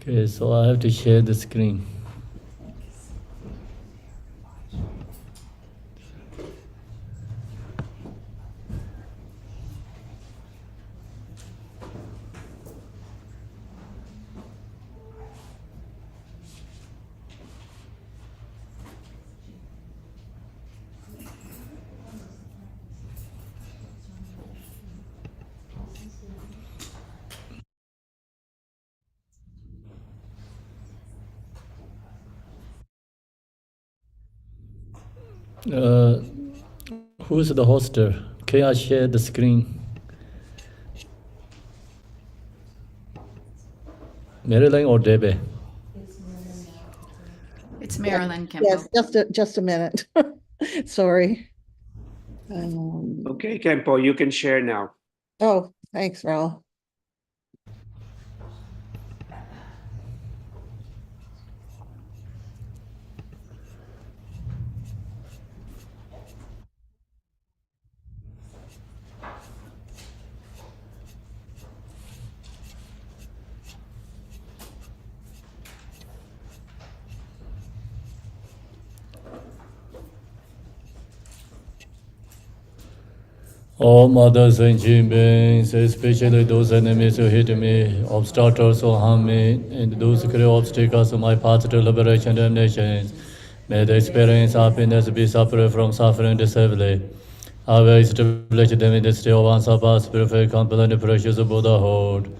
Okay, so I have to share the screen. Who's the hoster? Can I share the screen? Marilyn or Debbie? It's Marilyn, Khenpo. Yes, just a minute. Sorry. Okay, Khenpo, you can share now. Oh, thanks, Raul. All mothers and beings, especially those enemies who hit me, obstructors who harm me, and those who create obstacles to my path to liberation and damnation, may they experience happiness, be separate from suffering disably. I will establish them in the state of unsuppressed, perfect, complete, and precious Buddhahood.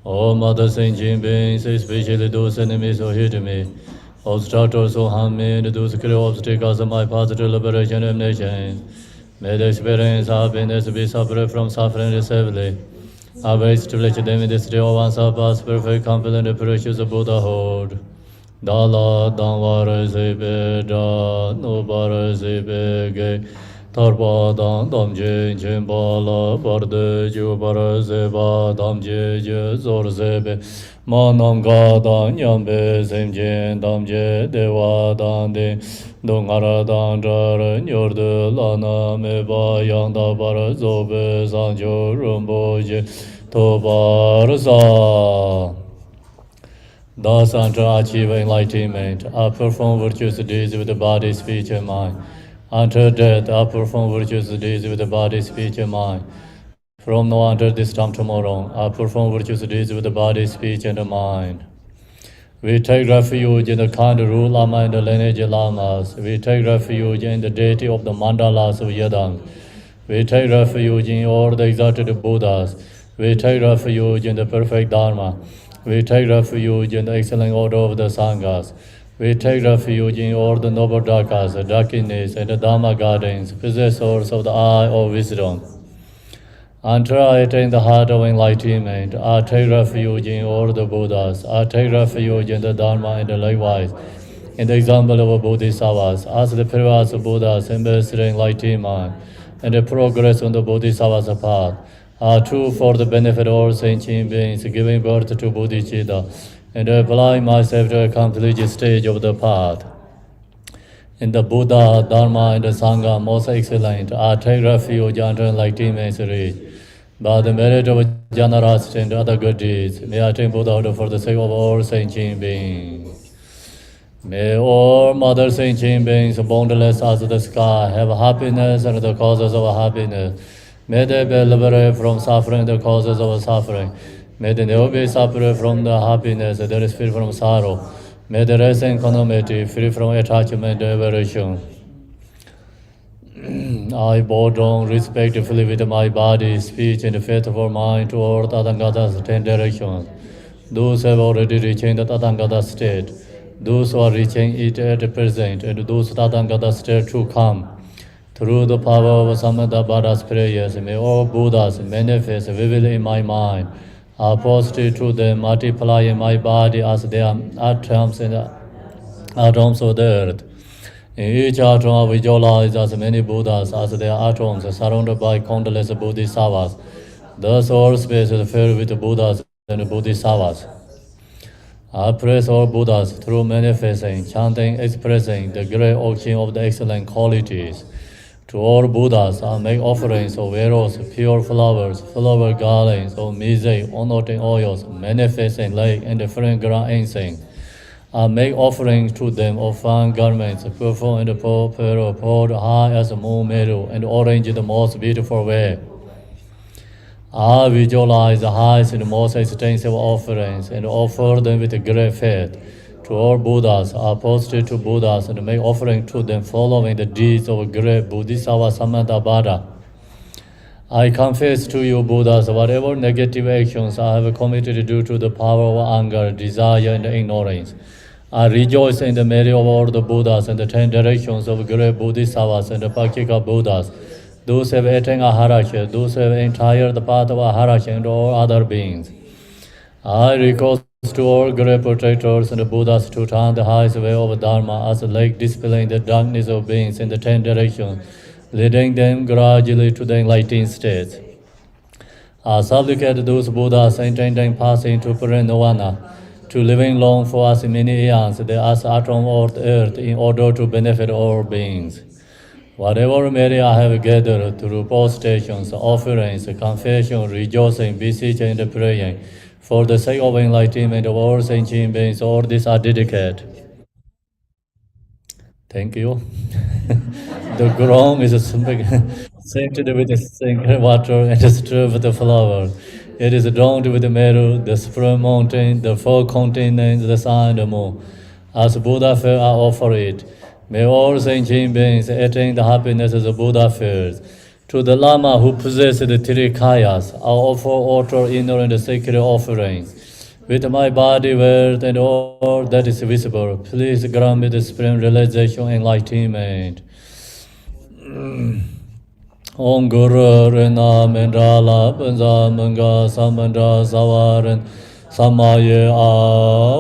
All mothers and beings, especially those enemies who hit me, obstructors who harm me, and those who create obstacles to my path to liberation and damnation, may they experience happiness, be separate from suffering disably. I will establish them in the state of unsurpassed, perfect, complete, and precious Buddhahood. Dala Damvara Zibe Da Nubara Zibe Ge Tarpa Dan Damje Jimbala Barde Jubara Zeba Damje Je Zor Zebe Manam Gada Nyambe Zemjen Damje Dewa Dande Dongara Dandra Nyordu Lana Meba Yanda Bara Zobe Zanjo Rumboje Tobarza. Thus, until I achieve enlightenment, I perform virtuous deeds with the body, speech, and mind. Until death, I perform virtuous deeds with the body, speech, and mind. From now until this time tomorrow, I perform virtuous deeds with the body, speech, and the mind. We take refuge in the kind rule Lama and the lineage Lamas. We take refuge in the deity of the mandalas of Yadam. We take refuge in all the exalted Buddhas. We take refuge in the perfect Dharma. We take refuge in the excellent order of the Sanghas. We take refuge in all the noble Dhakas, Dhakinis, and the Dharma gardens, possessors of the eye of wisdom. Until I attain the heart of enlightenment, I take refuge in all the Buddhas. I take refuge in the Dharma and likewise in the example of Bodhisattvas, as the previous Buddhas embraced enlightenment and the progress on the Bodhisattva's path are true for the benefit of all sentient beings, giving birth to bodhicitta, and apply myself to a complete stage of the path. In the Buddha, Dharma, and the Sangha, most excellent, I take refuge until enlightenment is reached. By the merit of generosity and other good deeds, may I attain Buddhahood for the sake of all sentient beings. May all mother sentient beings, boundless as the sky, have happiness and the causes of happiness. May they be liberated from suffering, the causes of suffering. May they never be separate from the happiness that is free from sorrow. May they rest in equanimity, free from attachment and aversion. I bow down respectfully with my body, speech, and faithful mind toward Tathagata's 10 directions. Those who have already reached the Tathagata state, those who are reaching it at present, and those Tathagata state to come. Through the power of Samdup prayers, may all Buddhas manifest vividly in my mind. I positive to them, multiply in my body as they are atoms and atoms of the earth. In each atom I visualize as many Buddhas as their atoms, surrounded by countless Bodhisattvas. Thus all space is filled with Buddhas and Bodhisattvas. I praise all Buddhas through manifesting, chanting, expressing the great ocean of the excellent qualities. To all Buddhas, I make offerings of arrows, pure flowers, flower garlands, of mise, anointing oils, manifesting lake, and different ground incense. I make offerings to them of fine garments, purple and purple, poured high as a moon meadow, and orange the most beautiful way. I visualize the highest and most extensive offerings and offer them with great faith. To all Buddhas, I posted to Buddhas and make offering to them following the deeds of great Bodhisattva Samantabhata. I confess to you, Buddhas, whatever negative actions I have committed due to the power of anger, desire, and ignorance. I rejoice in the merit of all the Buddhas and the 10 directions of great Bodhisattvas and the Pakika Buddhas. Those have attained Aharaksha, those have entered the path of Aharaksha and all other beings. I request to all great protectors and the Buddhas to turn the highest way of Dharma as a lake dispelling the darkness of beings in the 10 directions, leading them gradually to the enlightened state. I supplicate those Buddhas intending passing to Parinirvana, to living long for as many eons as atom of earth in order to benefit all beings. Whatever merit I have gathered through postations, offerings, confession, rejoicing, beseeching, and praying, for the sake of enlightenment of all sentient beings, all these are dedicated. Thank you. The ground is scented with the sacred water and strewn with the flowers. It is adorned with the meadow, the spring mountain, the four continents, the sun and the moon. As Buddha fair, I offer it. May all sentient beings attain the happiness as the Buddha fares. To the Lama who possesses the three kayas, I offer altar inner and sacred offerings. With my body, word, and all that is visible, please grant me the supreme realization and enlightenment. Om Guru Rena Mandala Panza Manga Samanda Savaran Samaye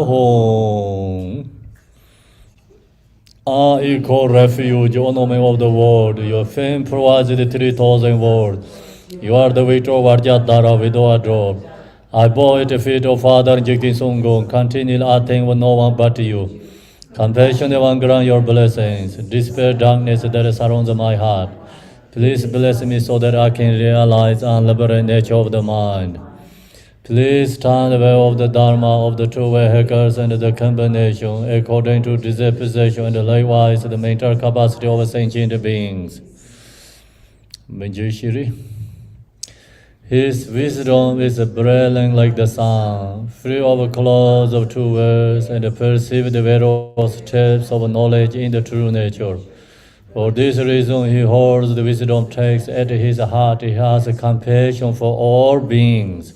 Ahom. I equal refuge, ornament of the world. Your fame provides the 3,000 worlds. You are the victor of Vajrayogini without a drop. I bow at the feet of Father Jigti Sungong, continue acting with no one but you. Compassionate one, grant your blessings. Dispel darkness that surrounds my heart. Please bless me so that I can realize and liberate nature of the mind. Please turn the way of the Dharma of the true vehicles and the combination according to disposition and likewise the mental capacity of sentient beings. Manjushri. His wisdom is brilliant like the sun, free of clouds of true words, and perceive the various steps of knowledge in the true nature. For this reason, he holds the wisdom text at his heart. He has compassion for all beings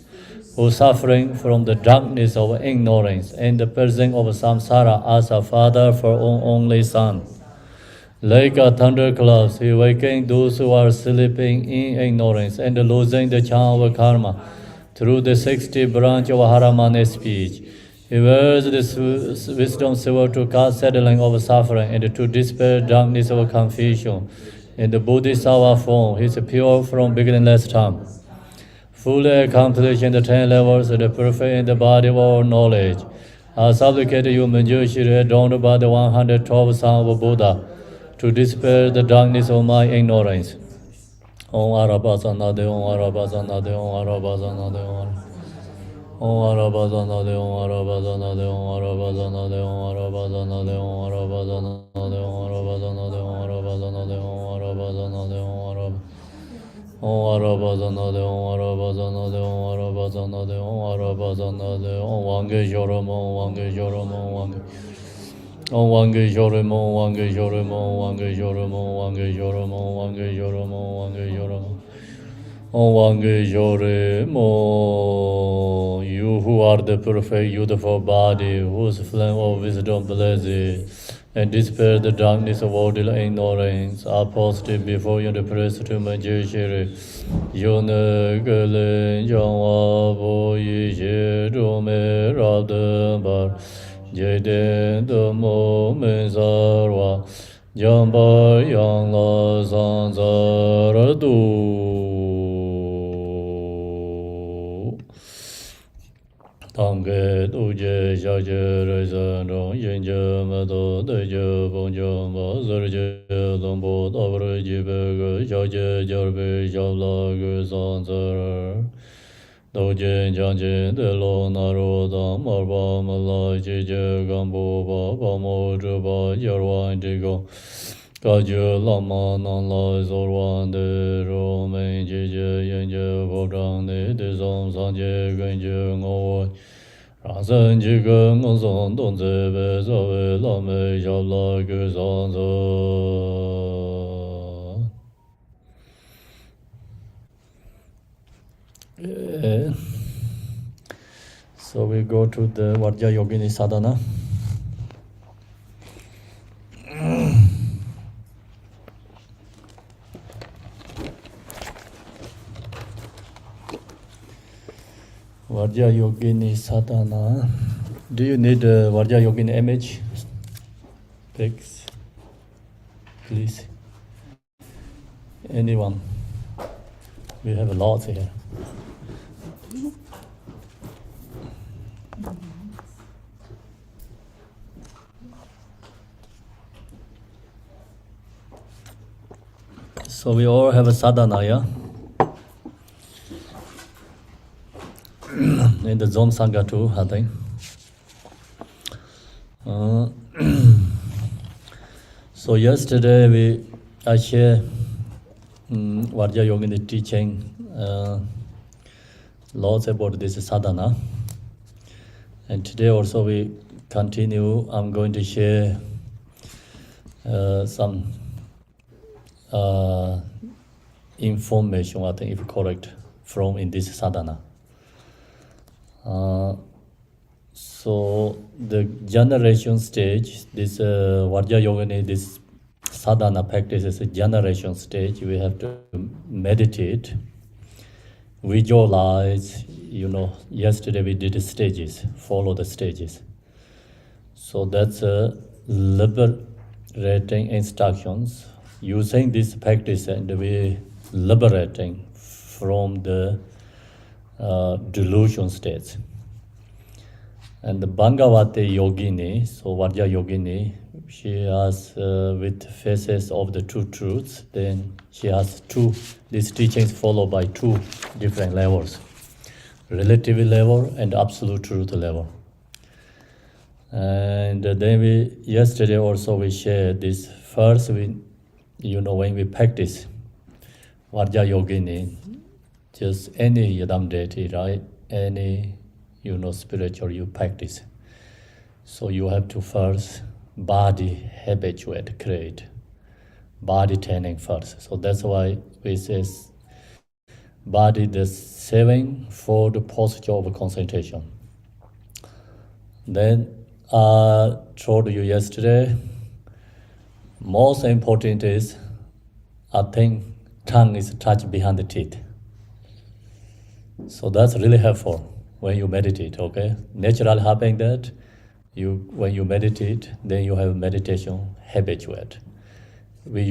who are suffering from the darkness of ignorance and the prison of samsara as a father for an only son. Like a thunderclap, he wakens those who are sleeping in ignorance and losing the charm of karma through the 60 branch of Haramane speech. He wears this wisdom silver to cast settling of suffering and to dispel darkness of confusion. In the Bodhisattva form, he is pure from beginningless time, fully accomplished in the 10 levels and perfect in the body of all knowledge. I supplicate you, Manjushri, adorned by the 112 sons of Buddha, to dispel the darkness of my ignorance. Om Arabazanade, Om Arabazanade, Om Arabazanade, Om Arabazanade, Om Arabazanade, Om Arabazanade, Om Arabazanade, Om Arabazanade, Om Arabazanade, Om Arabazanade, Om Arabazanade, Om Arabazanade, Om Arabazanade, Om Arabazanade, Om Arabazanade, Om Wange Joramo, Wange Joramo, Wange. Om Wange Joramo, Wange Joramo, Wange Joramo, Wange Joramo, Wange Joramo, Wange Joramo. Om Wange Joramo, you who are the perfect, beautiful body, whose flame of wisdom blazes and dispel the darkness of all ignorance, are posted before you the praise to Manjushri. Yone Gelen Jangwa Bo Yi She Rome Radambar. Jeden de mo menzarwa jamba yang la zanzaradu. Tamge tu je sha je re san rong yin je ma do de je bong je ma zer je long bo da re ji be ge sha je jar be sha la ge san zer do je jiang je de lo na ro da ma ba ma la ji je gan bo ba ba mo zhe ba yer wan ji go ga je la ma nan la zo wan de ro men ji je yin je bo zhang de de zong san je gen je ngo ra san ji ge ngo zong dong ze be zo we la me sha la ge san zo. So we go to the Vajrayogini sadhana. Vajrayogini sadhana. Do you need a Vajrayogini image? Pics, please. Anyone? We have a lot here. So we all have a sadhana, yeah? In the Zone Sangha too, I think. So yesterday I shared Vajrayogini teaching lots about this sadhana. And today also we continue. I'm going to share some information, I think if correct, from in this sadhana. So the generation stage, this Vajrayogini, this sadhana practice is a generation stage. We have to meditate, visualize, yesterday we did stages, follow the stages. So that's liberating instructions. Using this practice and we liberating from the delusion states. And the Bhagavati Yogini, so Vajrayogini, she has with faces of the two truths, then she has these teachings followed by two different levels, relative level and absolute truth level. And then yesterday also we shared this. First, when we practice Vajrayogini, just any yadam deity, right? Any, spiritual you practice. So you have to first body habituate, create body training first. So that's why we say body the 7-fold posture of concentration. Then I told you yesterday, most important is, I think tongue is touched behind the teeth. So that's really helpful when you meditate, okay? Naturally happening that, when you meditate, then you have meditation habituate. We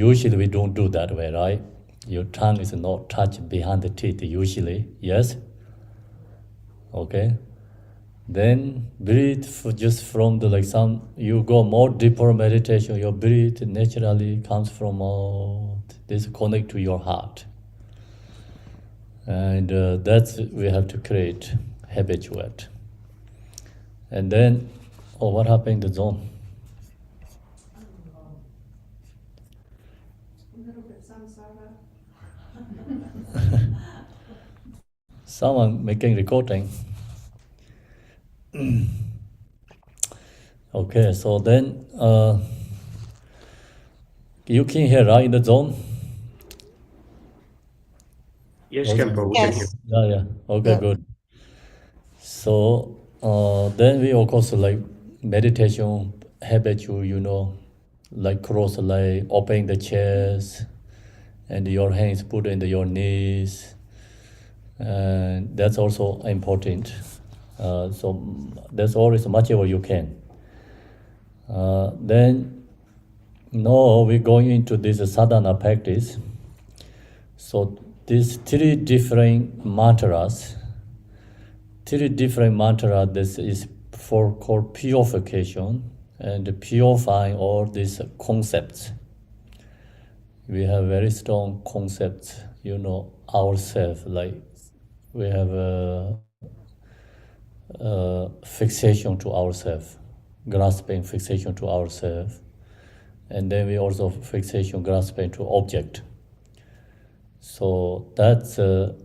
don't do that way, right? Your tongue is not touched behind the teeth usually, yes? Okay? Then breathe just from you go more deeper meditation, your breath naturally comes from this connect to your heart. And that's we have to create, habituate. And then, what happened in the zone? A little bit samsara. Someone making recording. Okay, so then you can hear, right, in the zone? Yes, Okay. Khenpo, we can hear. Yes. Yeah. Okay, Yeah. good. So then we of course meditation habit you, cross leg, open the chest, and your hands put in your knees. And that's also important. So that's always much you can. Then now we're going into this sadhana practice. So these three different mantras, this is for called purification and purifying all these concepts. We have very strong concepts, ourselves, like we have a fixation to ourselves, grasping fixation to ourselves, and then we also fixation grasping to object. So that's the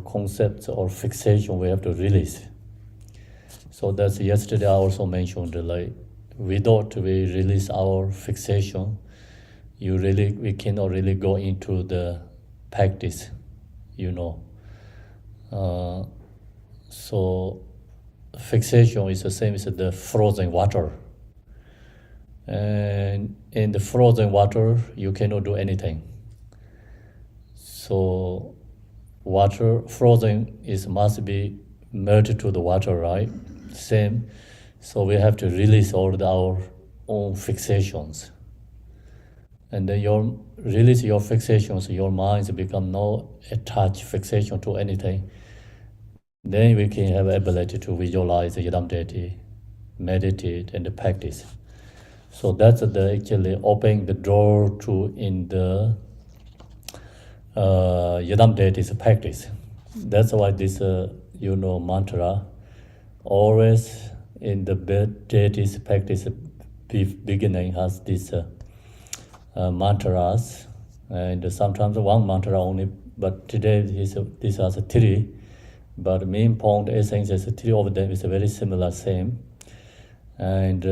concept or fixation we have to release. So that's yesterday I also mentioned, like without we release our fixation, we cannot really go into the practice, So fixation is the same as the frozen water. And in the frozen water, you cannot do anything. So frozen must be melted to the water, right? Same. So we have to release all our own fixations. And then release your fixations, your minds become no attached fixation to anything. Then we can have ability to visualize the Yidam deity, meditate, and practice. So that's actually opening the door to in the Yidam deity's practice. That's why this mantra always in the deity's practice beginning has this mantras, and sometimes one mantra only, but today this has three, but main point essence is three of them is very similar, same. And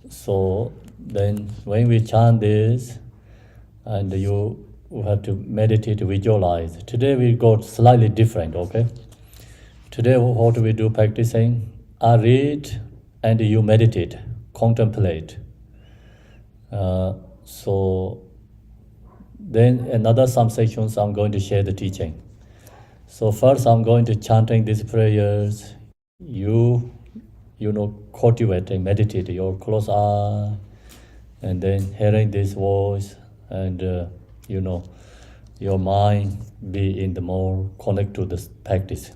so then when we chant this, and you have to meditate, visualize. Today we got slightly different, okay? Today what do we do practicing? I read and you meditate, contemplate. So then another some sections I'm going to share the teaching. So first I'm going to chanting these prayers. Cultivating, meditate your close eye, and then hearing this voice, and your mind be in the more connect to this practice.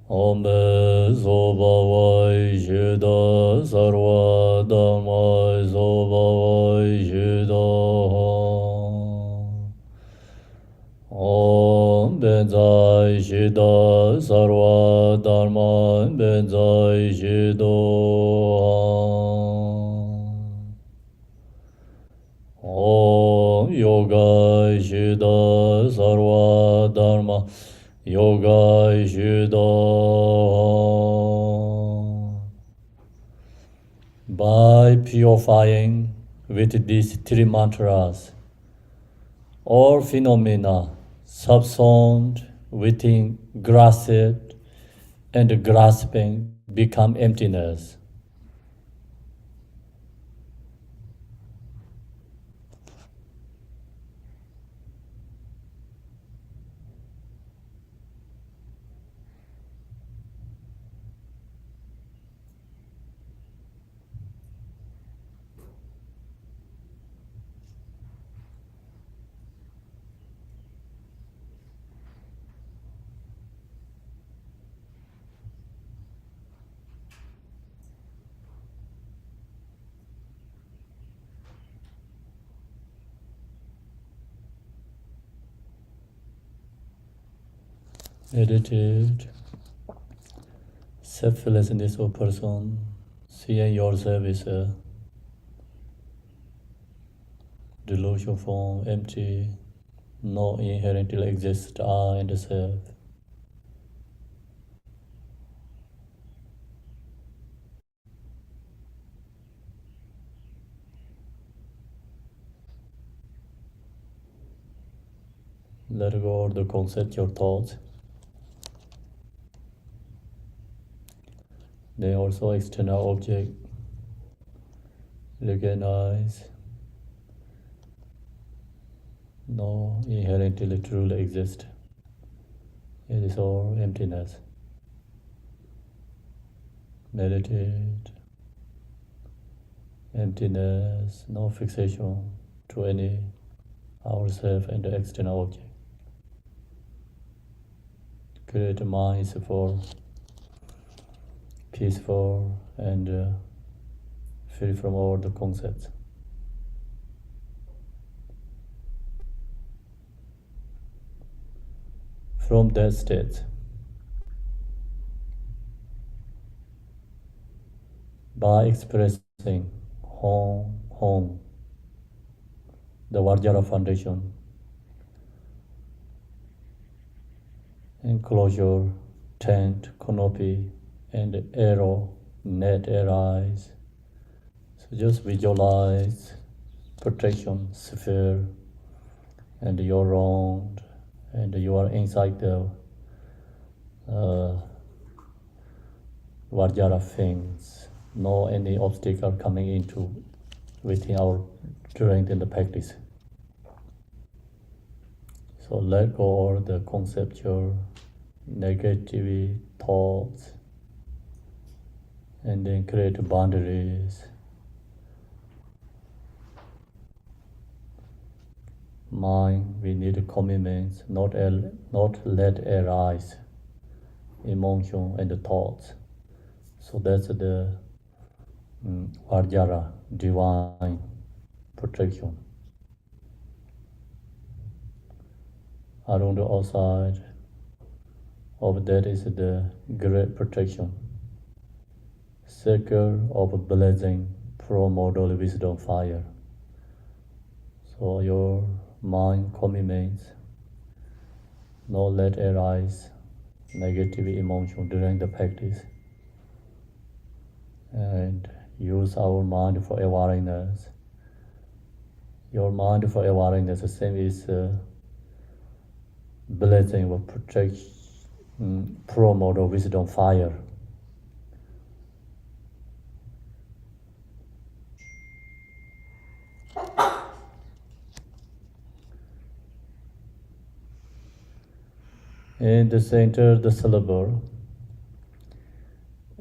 Om Zobavai Shida Sarva Dhamma Zobavai Shida Om Benzai Shida Sarva Dharma Benzai Shida Om Yoga Shida Sarva Dharma Yoga Shida. By purifying with these three mantras, all phenomena subsumed within grasped and grasping become emptiness. Meditate, selflessness of person, seeing yourself as a delusion form, empty, no inherently exist I and the self. Let go of the concept, your thoughts. Then also external object, recognize no inherently truly exist. It is all emptiness. Meditate, emptiness, no fixation to any ourself and the external object. Create minds for peaceful and free from all the concepts. From that state, by expressing home, home, the Vajra foundation, enclosure, tent, canopy, and arrow, net arise. So just visualize protection sphere, and you're round, and you are inside the Vajra things. No any obstacle coming into within our during the practice. So let go all the conceptual negative thoughts, and then create boundaries. Mind, we need commitments, not let arise emotion and the thoughts. So that's the Vajra, divine protection. Around the outside of that is the great protection. Circle of blessing, pro-model wisdom fire. So your mind commitments, not let arise negative emotion during the practice, and use our mind for awareness. Your mind for awareness, the same is blessing will protect, promote or wisdom fire. In the center, the syllable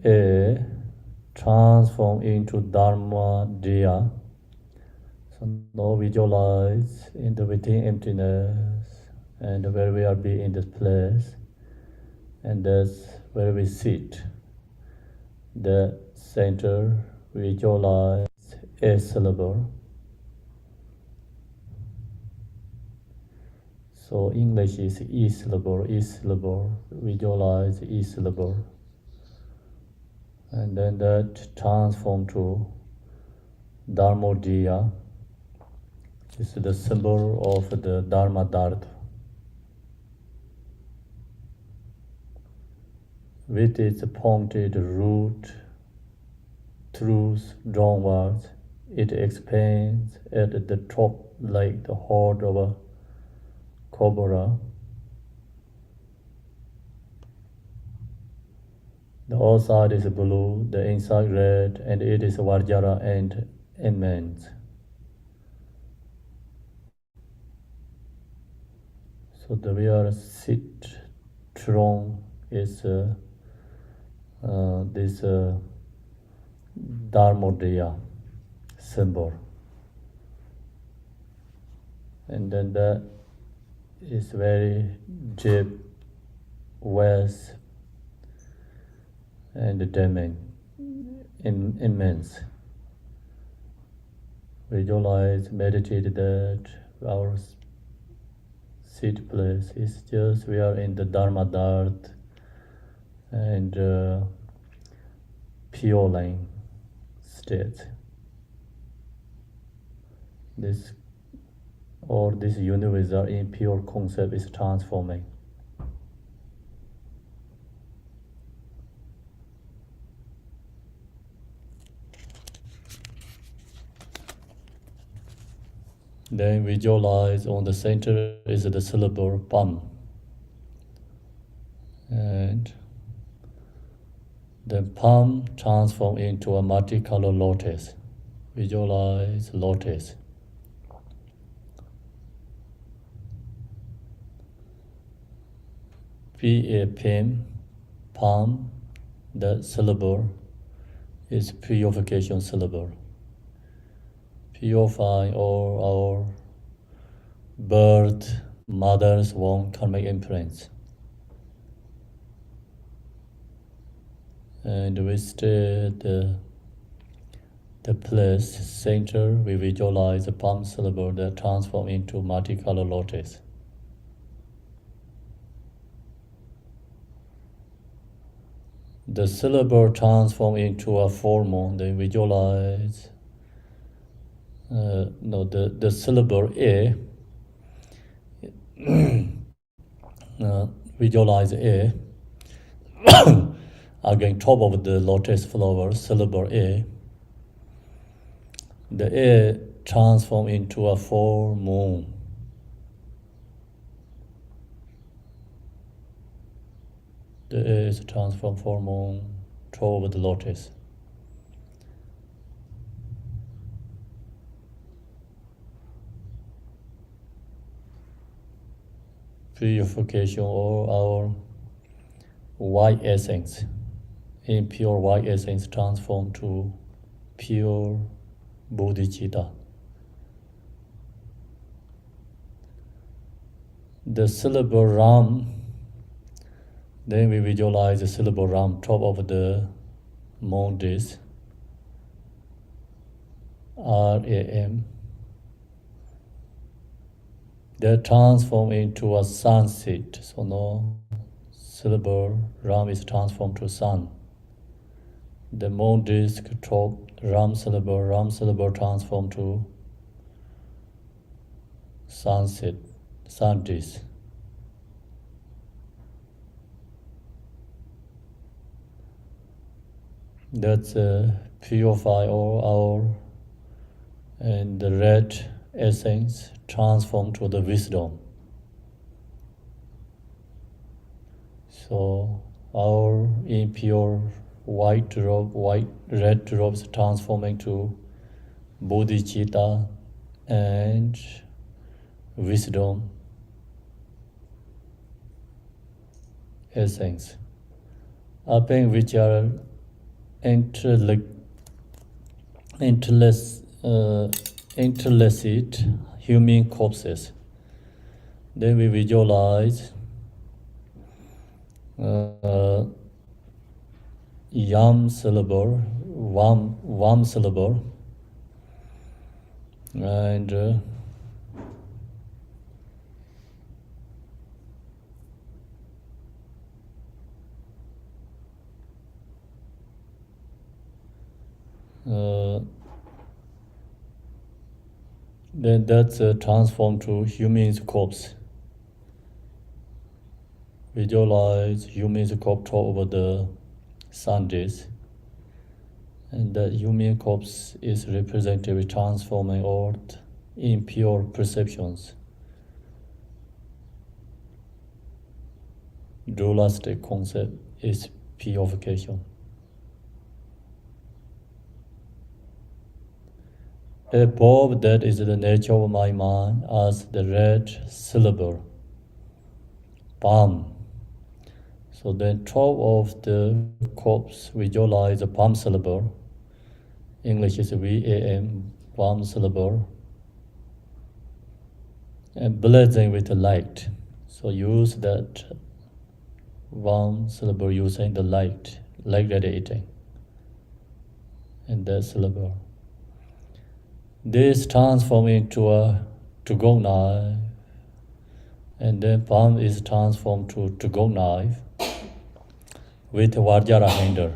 A transform into Dharma Diya. So now visualize in the within emptiness, and where we are be in this place, and that's where we sit. The center, visualize a syllable. So English is E syllable, visualize E syllable. And then that transform to Dharmodiya. This is the symbol of the Dharma Dharma. With its pointed root, truth downwards, it expands at the top like the heart of a cobra. The outside is blue, the inside red, and it is Vajra and immense. So the real sit throne is this Dharmodiya symbol. And then that is very deep, vast, and domain, immense. Visualize, meditate that our seat place is just we are in the Dharma Dart and pure line state. This universe are in pure concept is transforming. Then visualize on the center is the syllable Pam. And the palm transform into a multicolored lotus. Visualize lotus. P-A-P-M, palm, the syllable is purification syllable. Purify all our birth, mother's womb karmic imprints. And we stay at the place center. We visualize the palm syllable that transform into multicolored lotus. The syllable transform into a full moon. Then visualize the syllable A. Visualize A. Again, top of the lotus flower, syllable A. The A transform into a full moon. The A is transformed full moon, top of the lotus. Purification or our white essence. Impure white essence transformed to pure bodhicitta. The syllable Ram, then we visualize the syllable Ram top of the moon disk, RAM. They transform into a sunset. So no syllable Ram is transformed to sun. The moon disk top Ram syllable transformed to sunset, sun disk. That's purify all our and the red essence transform to the wisdom. So our impure red drops transforming to bodhicitta and wisdom essence. Upon which are interlaced human corpses. Then we visualize yam syllable, wam syllable, and then that's transformed to human's corpse. Visualize human's corpse over the sun disk, and that human corpse is representative transforming all impure perceptions. Dualistic concept is purification. Above that is the nature of my mind as the red syllable, palm. So then top of the corpse visualize the palm syllable. English is VAM, palm syllable. And blazing with the light. So use that one syllable using the light radiating. And that syllable. This transforms into a to-go knife, and then palm is transformed to to-go knife with a Vajra handle.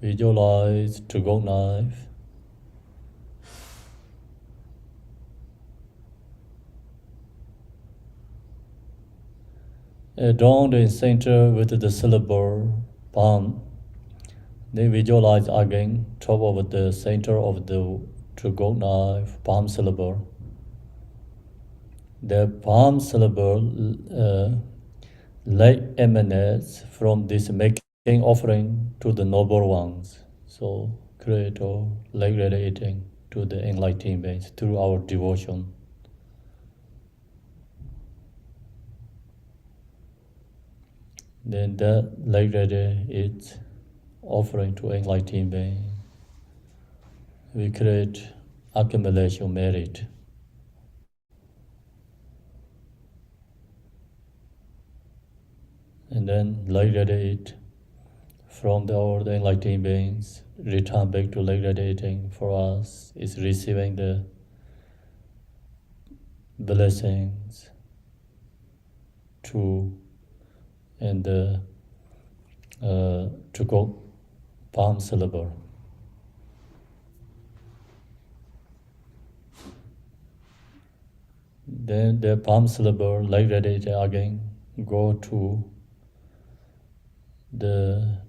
Visualize to-go knife. Adorned in center with the syllable palm. Then visualize again top of the center of the to-go knife, palm syllable. The palm syllable light emanates from this making offering to the noble ones. So Creator light radiating to the enlightened beings through our devotion. Then that light radiates offering to enlightened being. We create accumulation merit. and then light radiate from all the enlightened beings, return back to light radiating for us, is receiving the blessings to and the to go palm syllable. Then the palm syllable light radiating again go to the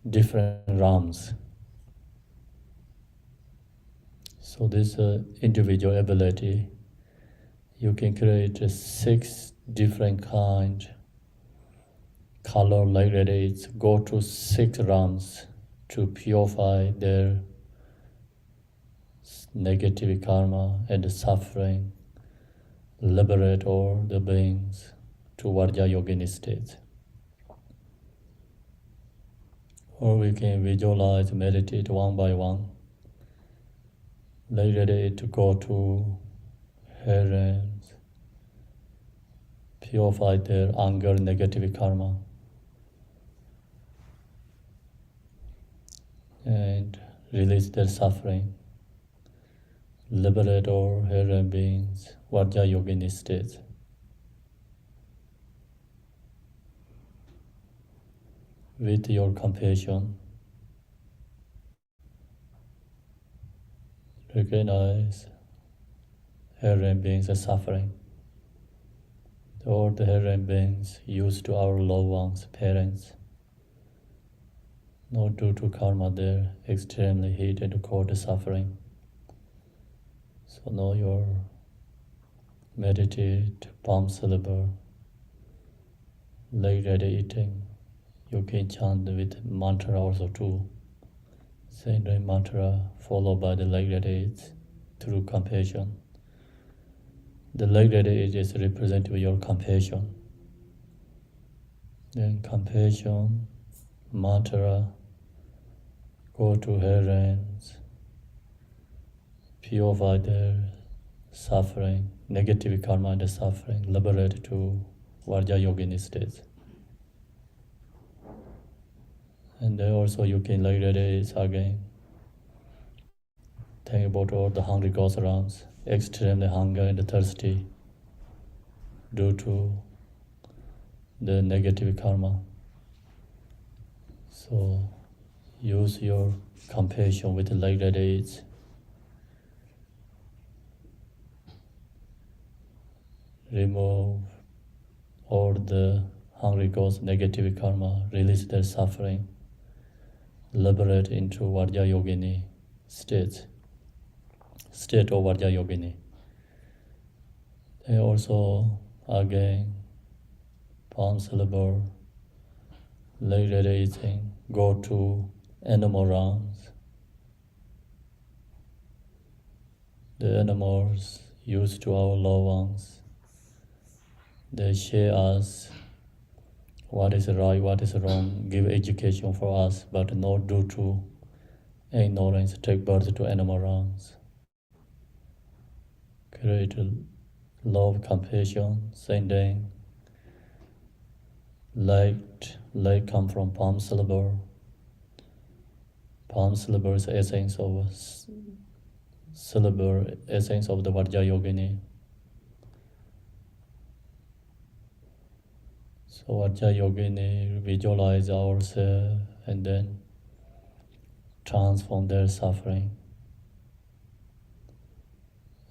different realms. So this individual ability, you can create 6 different kind color light radiates, go to 6 realms to purify their negative karma and suffering, liberate all the beings to Vajrayogini state. Or we can visualize, meditate one by one. Light radiate to go to herons, purify their anger, negative karma, and release their suffering, liberate all heron beings, Vajrayogini state. With your compassion, recognize heron beings are suffering. All the heron beings used to our loved ones, parents, not due to karma, they're extremely heat and cold suffering. So now your meditate, palm syllable, light radiating. You can chant with mantra also too. Same day mantra followed by the light radiates through compassion. The light radiate is representing your compassion. Then compassion, mantra, go to herons, purify their suffering, negative karma and suffering, liberate to Vajrayogini states. And then also you can light radiate again. Think about all the hungry ghosts around, extremely hunger and thirsty due to the negative karma. So use your compassion with the light radiates. Remove all the hungry ghosts, negative karma, release their suffering, liberate into Vajrayogini state of Vajrayogini. And also again, palm syllable, light radiating, go to animal realms. The animals used to our loved ones, they share us what is right, what is wrong, give education for us, but not due to ignorance, take birth to animal realms. Create love, compassion, sending light come from palm syllable. Palm syllable is essence of syllable, essence of the Vajrayogini. So Vajrayogini visualize ourselves and then transform their suffering.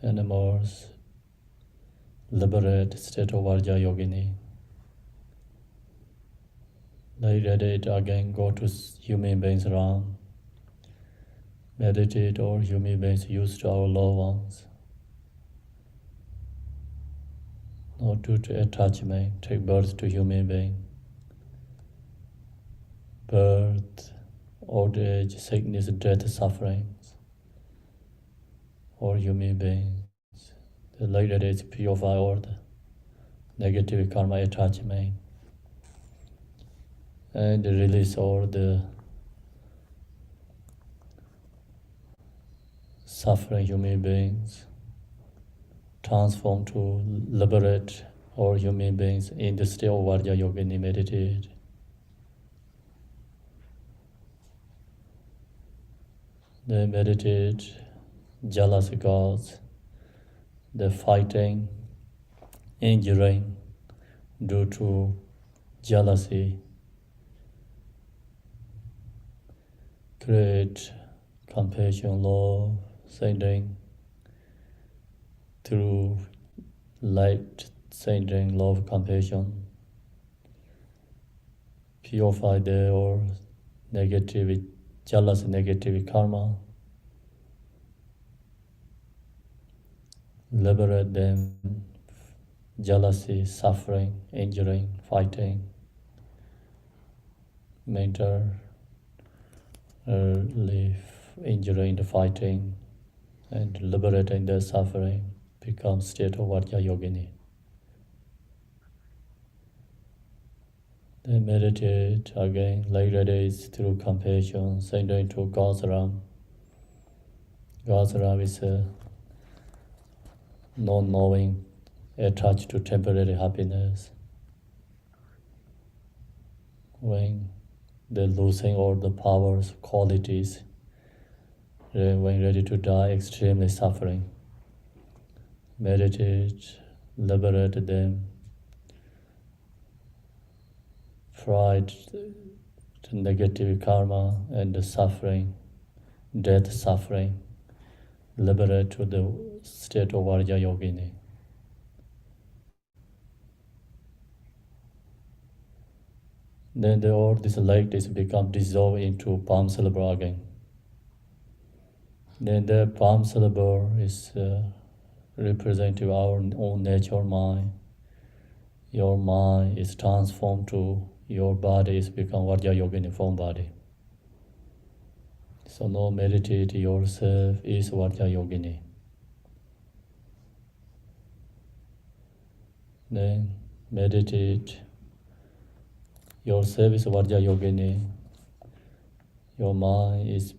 Animals liberate state of Vajrayogini. Light radiate again, go to human beings realm. Meditate all human beings used to our loved ones. Not due to attachment, take birth to human being. Birth, old age, sickness, death, sufferings, or human beings. The light radiates purify all the negative karma attachment and release all the suffering human beings, transform to liberate all human beings in the state of Vajrayogini meditate. They meditate jealous gods, the fighting, injuring due to jealousy, create compassion, love, sending through light, sending love, compassion, purify their negative, jealous, negative karma, liberate them, jealousy, suffering, injuring, fighting, mental relief, injuring, the fighting, and liberating their suffering becomes state of Vajrayogini. They meditate again, later days through compassion, sending to God's realm. God's realm is a non-knowing, attached to temporary happiness. When they're losing all the powers, qualities, when ready to die, extremely suffering. Meditate, liberate them, pride, the negative karma and the suffering, death suffering, liberate to the state of Vajrayogini. Then all this light is become dissolved into palm syllable again. Then the palm syllable is representing our own nature mind. Your mind is transformed to your body is become Vajrayogini form body. So now meditate yourself is Vajrayogini. Then meditate yourself is Vajrayogini. Your mind is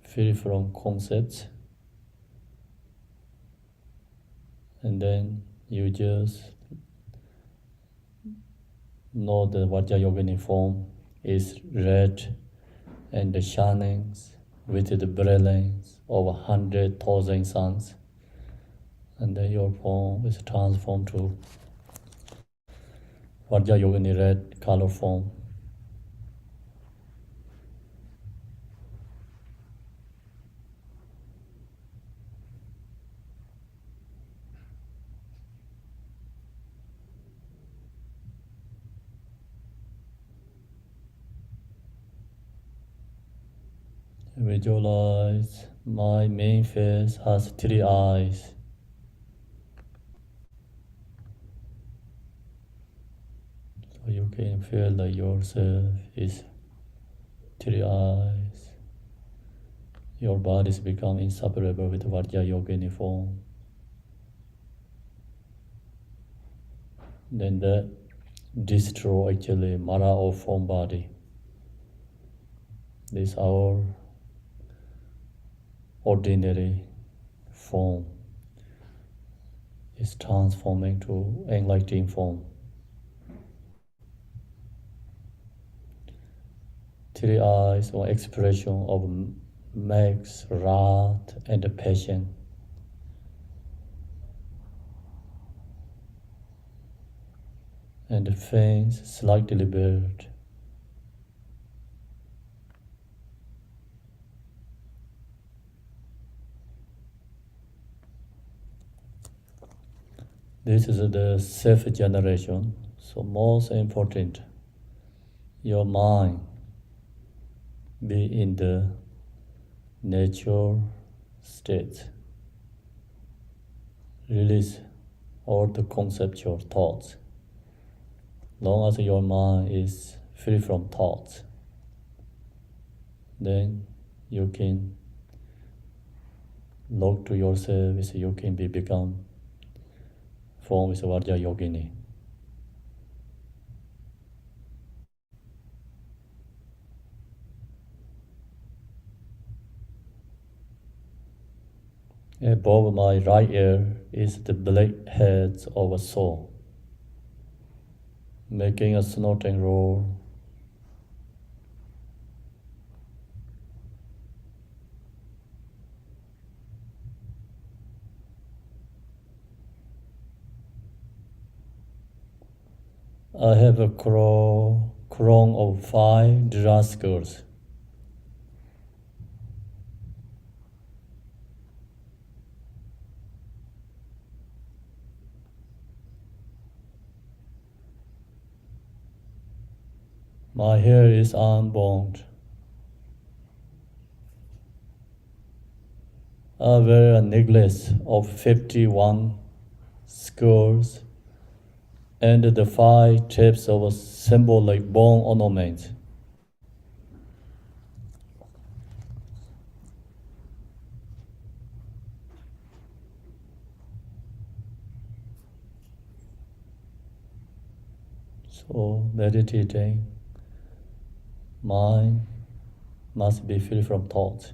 free from concepts. And then you just know the Vajrayogini form is red and the shinings with the brilliance of 100,000 suns. And then your form is transformed to Vajrayogini red color form. Visualize my main face has 3 eyes. So you can feel that yourself is 3 eyes. Your bodies become inseparable with Vajrayogini form. Then that destroy actually Mara or form body. This our ordinary form is transforming to enlightening form. 3 eyes or expression of max, wrath, and passion. And the face slightly blurred. This is the self-generation, so most important, your mind be in the nature state. Release all the conceptual thoughts. Long as your mind is free from thoughts, then you can look to yourself, so you can become form is Vajrayogini. Above my right ear is the black heads of a soul, making a snorting roar. I have a crown of 5 draskers. My hair is unbound. I wear a necklace of 51 skulls and the 5 tips of a symbolic bone ornament. So meditating, mind must be free from thoughts.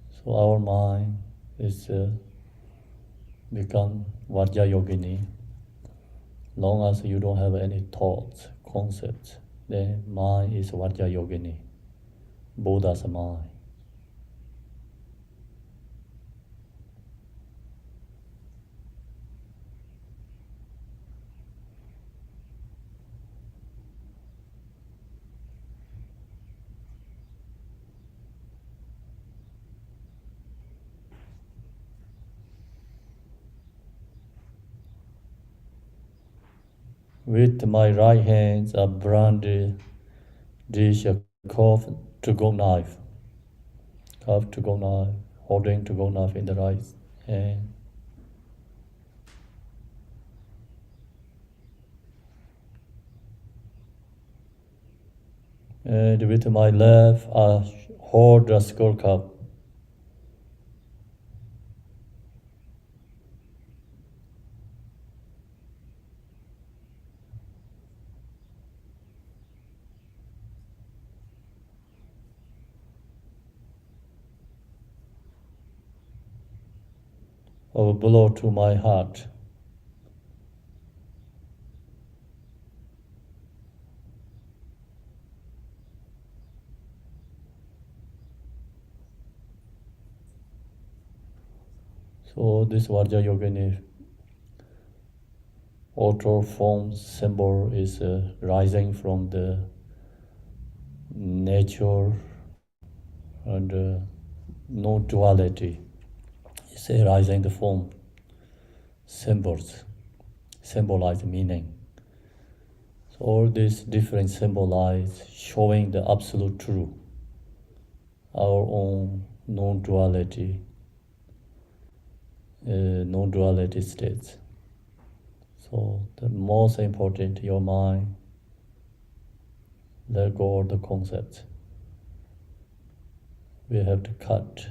So our mind is become Vajrayogini. Long as you don't have any thoughts, concepts, then mind is Vajrayogini, Buddha's mind. With my right hand, I brandish a carved to-go knife, holding to-go knife in the right hand. And with my left, I hold a skull cup. Of a blow to my heart. So this Vajrayogini auto form symbol is rising from the nature and no duality. It's rising the form symbols, symbolize meaning. So all these different symbolize showing the absolute truth, our own non-duality, non-duality states. So the most important, your mind, let go of the concepts. We have to cut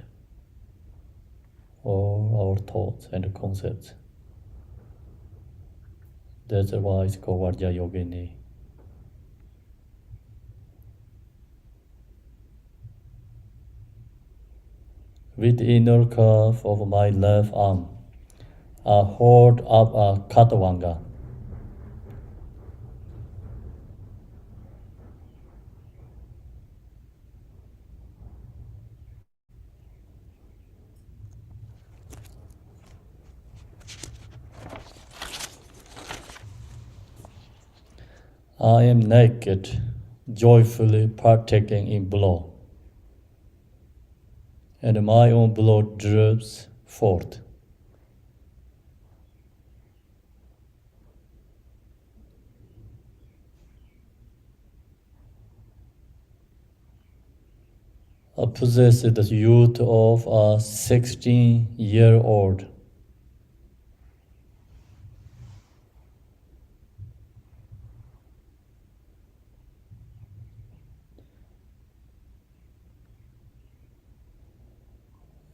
all our thoughts and concepts. That's why it's called Vajrayogini. With the inner curve of my left arm, I hold up a Katavanga. I am naked, joyfully partaking in blood, and my own blood drips forth. I possess the youth of a 16-year-old.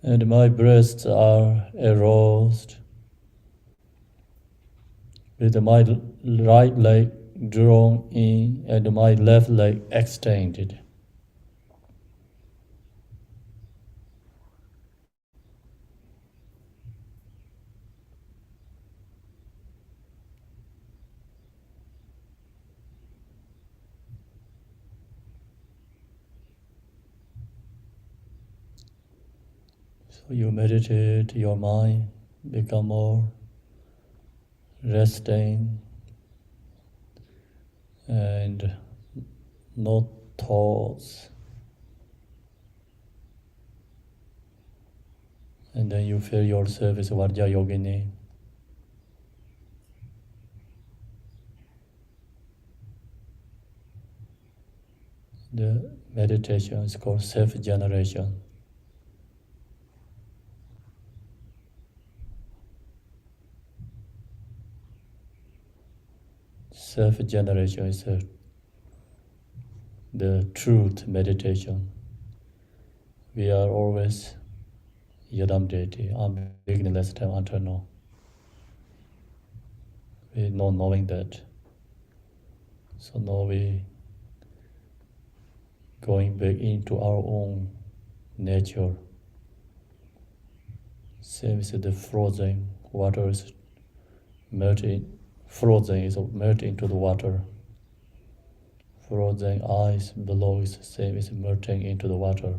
And my breasts are aroused, with my right leg drawn in and my left leg extended. So you meditate, your mind become more resting, and no thoughts. And then you feel yourself as Vajrayogini. The meditation is called self-generation. Self-generation is the truth meditation. We are always Yadam deity, beginningless time until now. We not knowing that. So now we going back into our own nature. Same as the frozen water is melting, frozen is melting into the water. Frozen ice below is same as melting into the water.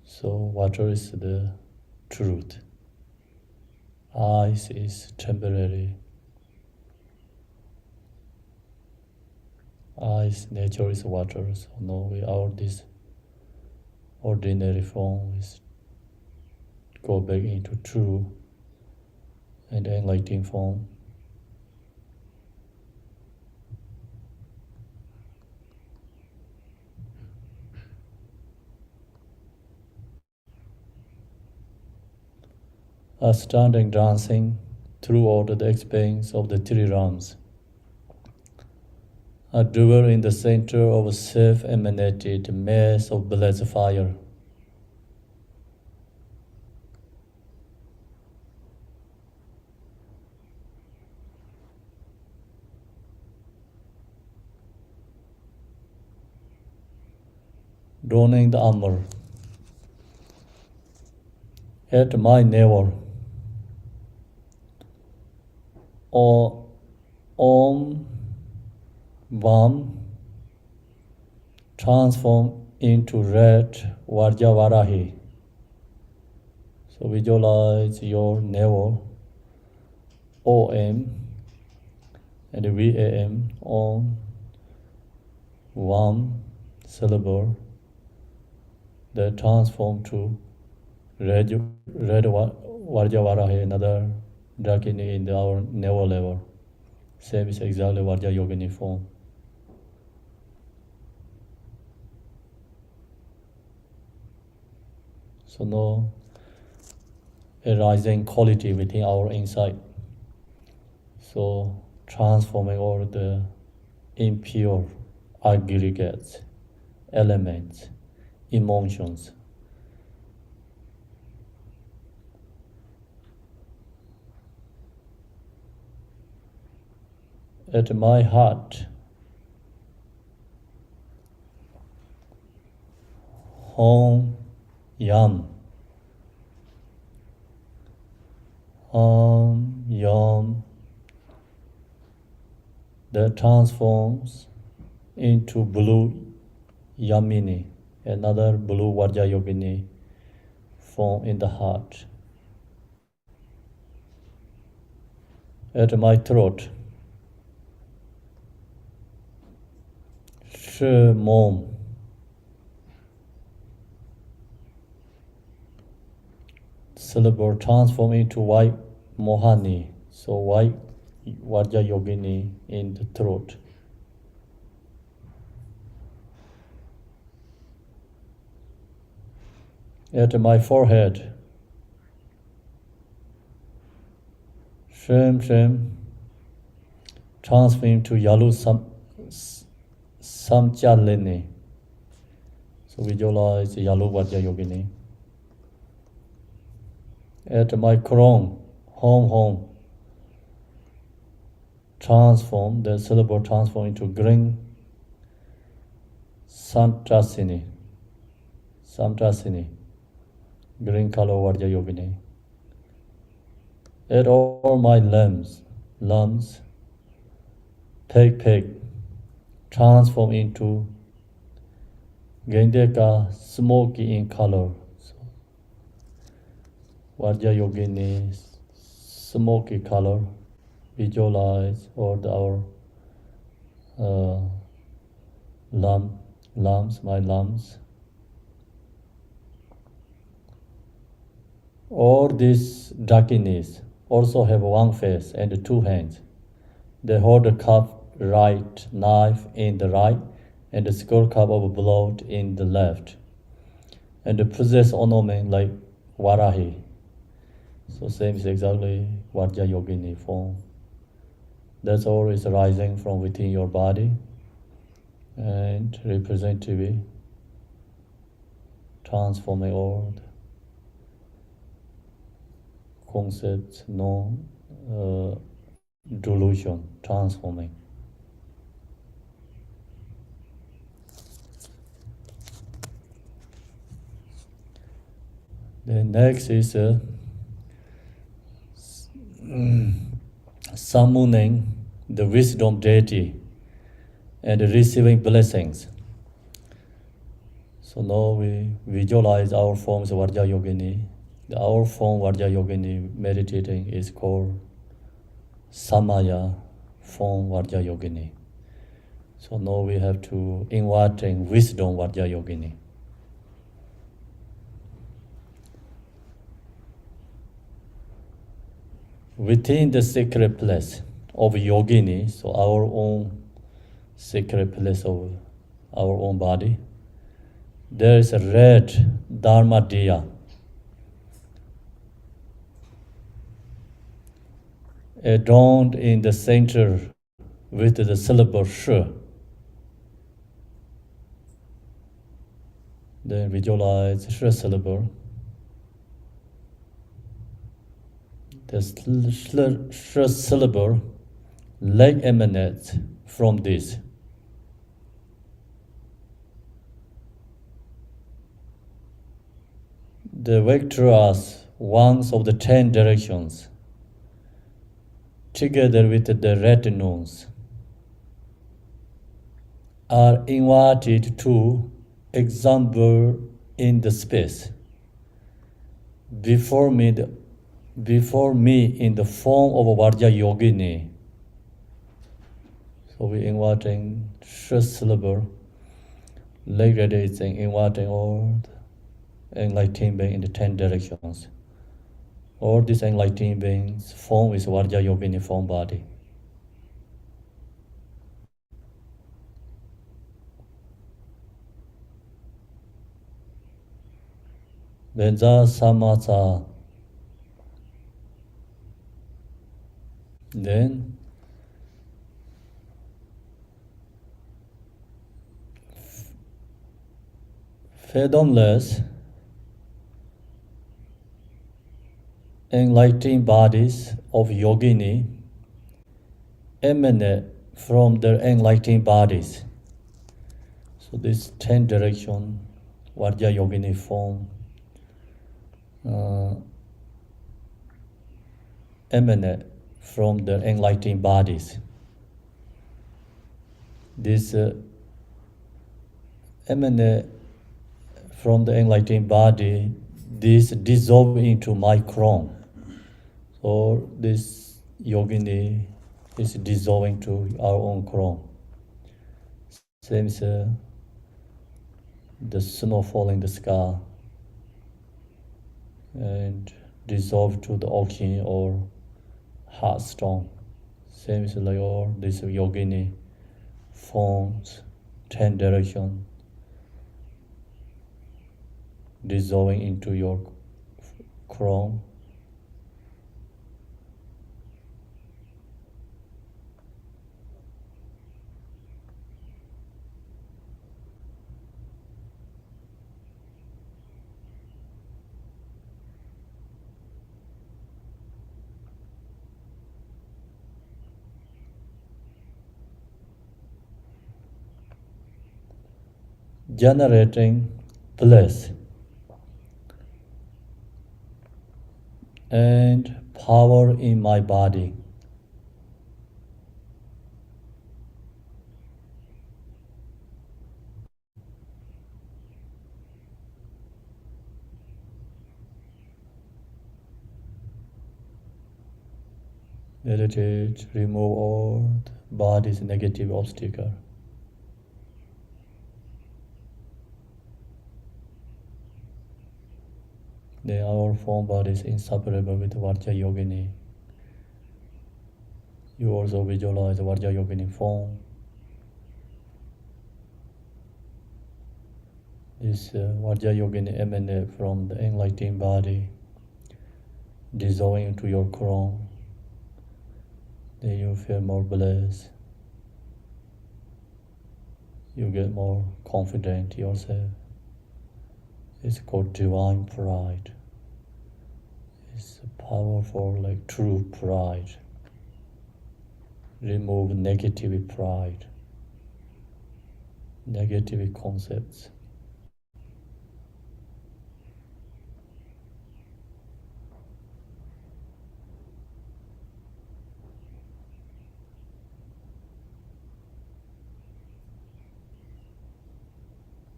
So water is the truth. Ice is temporary. Ice nature is water. So now we out this ordinary form is go back into true and enlightening form. Standing dancing throughout the expanse of the three realms. A dweller in the center of a self-emanated mass of blessed fire. Donning the armor. At my navel, or Om Vam transform into red Vajravarahi. So visualize your navel, OM and VAM, Om Vam syllable that transform to red Vajravarahi, another Dakini in our navel level. Same is exactly Vajrayogini form. So now a rising quality within our inside. So transforming all the impure aggregates, elements, emotions. At my heart, Hom Yam, Hom Yam, that transforms into blue Yamini, another blue Vajrayogini form in the heart. At my throat, Mom, syllable transform into white Mohani, so white Vajrayogini in the throat. At my forehead, Shem, transform to Yalu Samchalini. So visualize Yalu Vajrayogini. At my crown, home, transform, the syllable transform into green Samtrasini, green color Vajrayogini. At all my limbs, peg, transform into Gendeka smoky in color. So, Vajrayogini, smoky color, visualize all our lumps, my lumps. All these darkness also have one face and two hands. They hold a cup right knife in the right and a skull cup of blood in the left, and possess ornament like Varahi. So same is exactly Vajrayogini form. That's all is rising from within your body and representative transforming all the concepts, delusion, transforming. The next is summoning the wisdom deity and receiving blessings. So now we visualize our forms of Vajrayogini. Our form Vajrayogini meditating is called Samaya form Vajrayogini. So now we have to inviting wisdom Vajrayogini. Within the secret place of Yogini, so our own secret place of our own body, there is a red Dharma Diya, adorned in the center with the syllable Sh. Then visualize Sh syllable. The Sh syllable like emanates from this. The vectors, ones of the 10 directions, together with the retinues, are invited to example in the space before me in the form of a Vajrayogini. So we inviting Sh syllable, like that is inviting all enlightened beings in the 10 directions. All these enlightened beings form is Vajrayogini form body. Then Samasa. Then fathomless enlightened bodies of Yogini emanate from their enlightened bodies. So this 10 direction Vajrayogini form emanate from their enlightened bodies. This emanate from the enlightened body, this dissolve into my crown. So this Yogini is dissolving to our own crown. Same as the snow falling the sky and dissolve to the ocean or hot stone. Same as like all this Yogini forms 10 direction dissolving into your crown. Generating bliss and power in my body. Meditate, remove all the body's negative obstacle. Our form body is inseparable with Vajrayogini. You also visualize Vajrayogini form. This Vajrayogini emanates from the enlightened body, dissolving into your crown. Then you feel more blessed. You get more confident yourself. It's called divine pride. It's powerful, like true pride. Remove negative pride, negative concepts.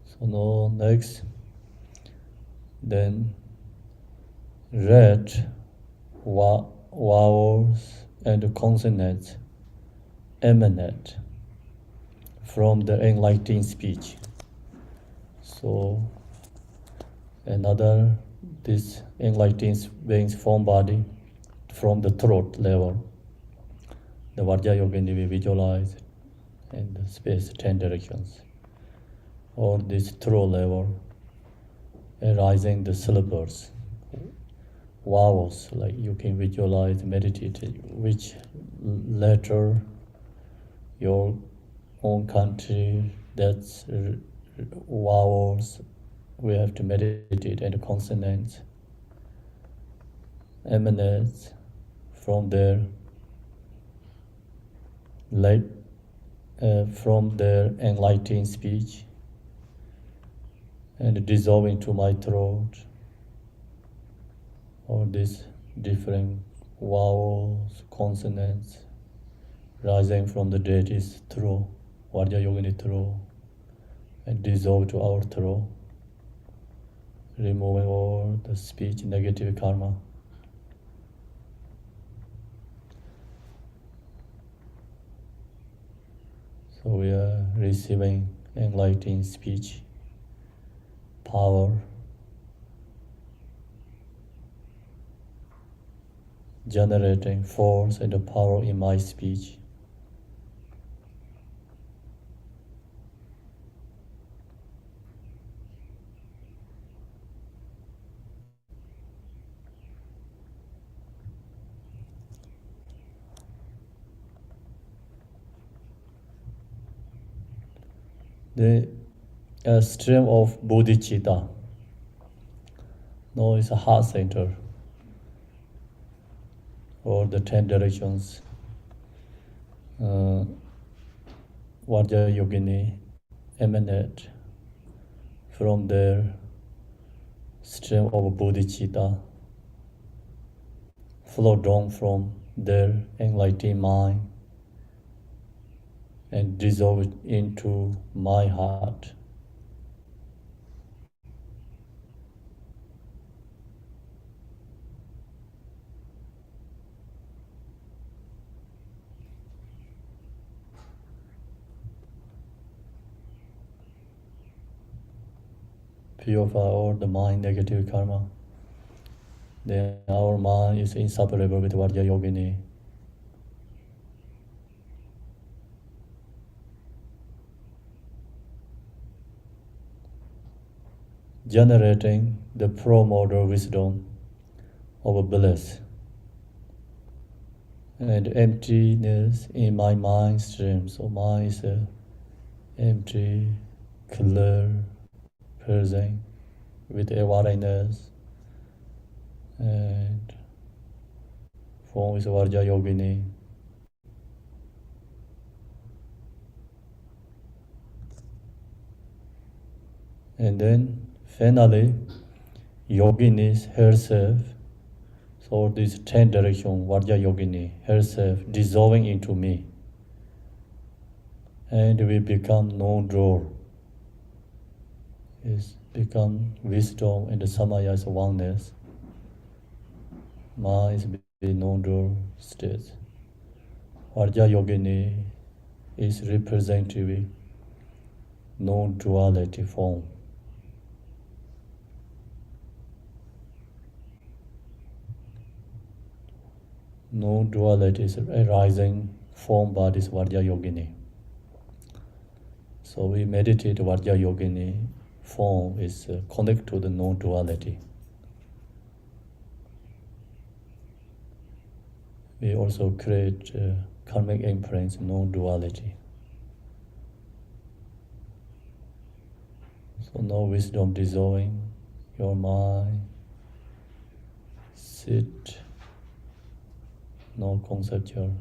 So now next, then red vowels and consonants emanate from the enlightened speech. So another, this enlightened being's form body from the throat level, the Vajrayogini we visualize in the space 10 directions, or this throat level arising the syllables, vowels, like you can visualize, meditate which letter your own country, that's vowels we have to meditate, and consonants emanates from their from their enlightened speech and dissolve into my throat, or these different vowels, consonants rising from the deity's throat, Vajrayogini throat, and dissolve to our throat, removing all the speech negative karma. So we are receiving enlightened speech power, generating force and power in my speech. The stream of bodhicitta. Now it's a heart center, or the 10 directions. Vajrayogini emanate from their stream of bodhicitta, flow down from their enlightened mind and dissolve into my heart. Purify all the mind negative karma. Then our mind is inseparable with Vajrayogini. Generating the pro-motor wisdom of bliss and emptiness in my mind stream. So mind is empty, clear, present with awareness, and form is Vajrayogini. And then finally, Yogini herself, so this 10 direction, Vajrayogini herself dissolving into me. And we become non-door. It's become wisdom and samaya is oneness. Ma is the non-door state. Vajrayogini is representative non-duality form. Non-duality is arising form but is Vajrayogini. So we meditate Vajrayogini form is connect to the non-duality. We also create karmic imprints, non-duality. So no wisdom dissolving your mind, sit, no conceptual.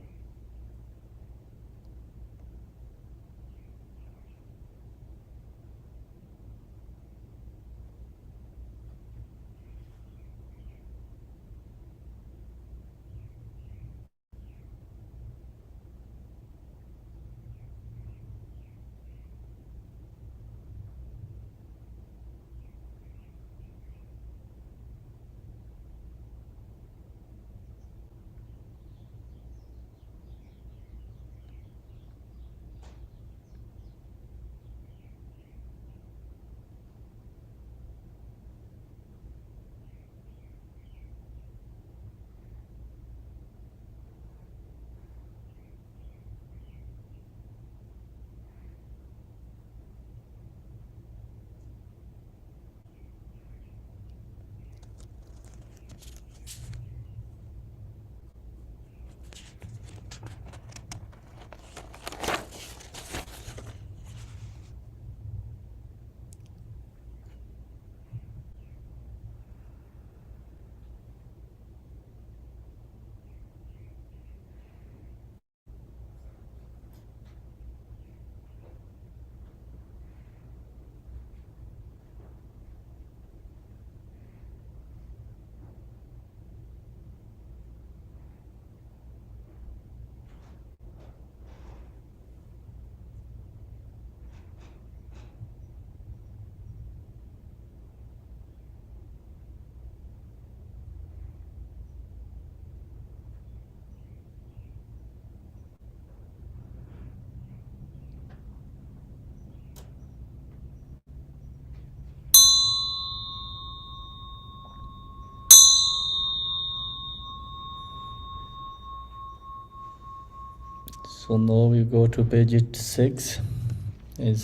So now we go to page 6.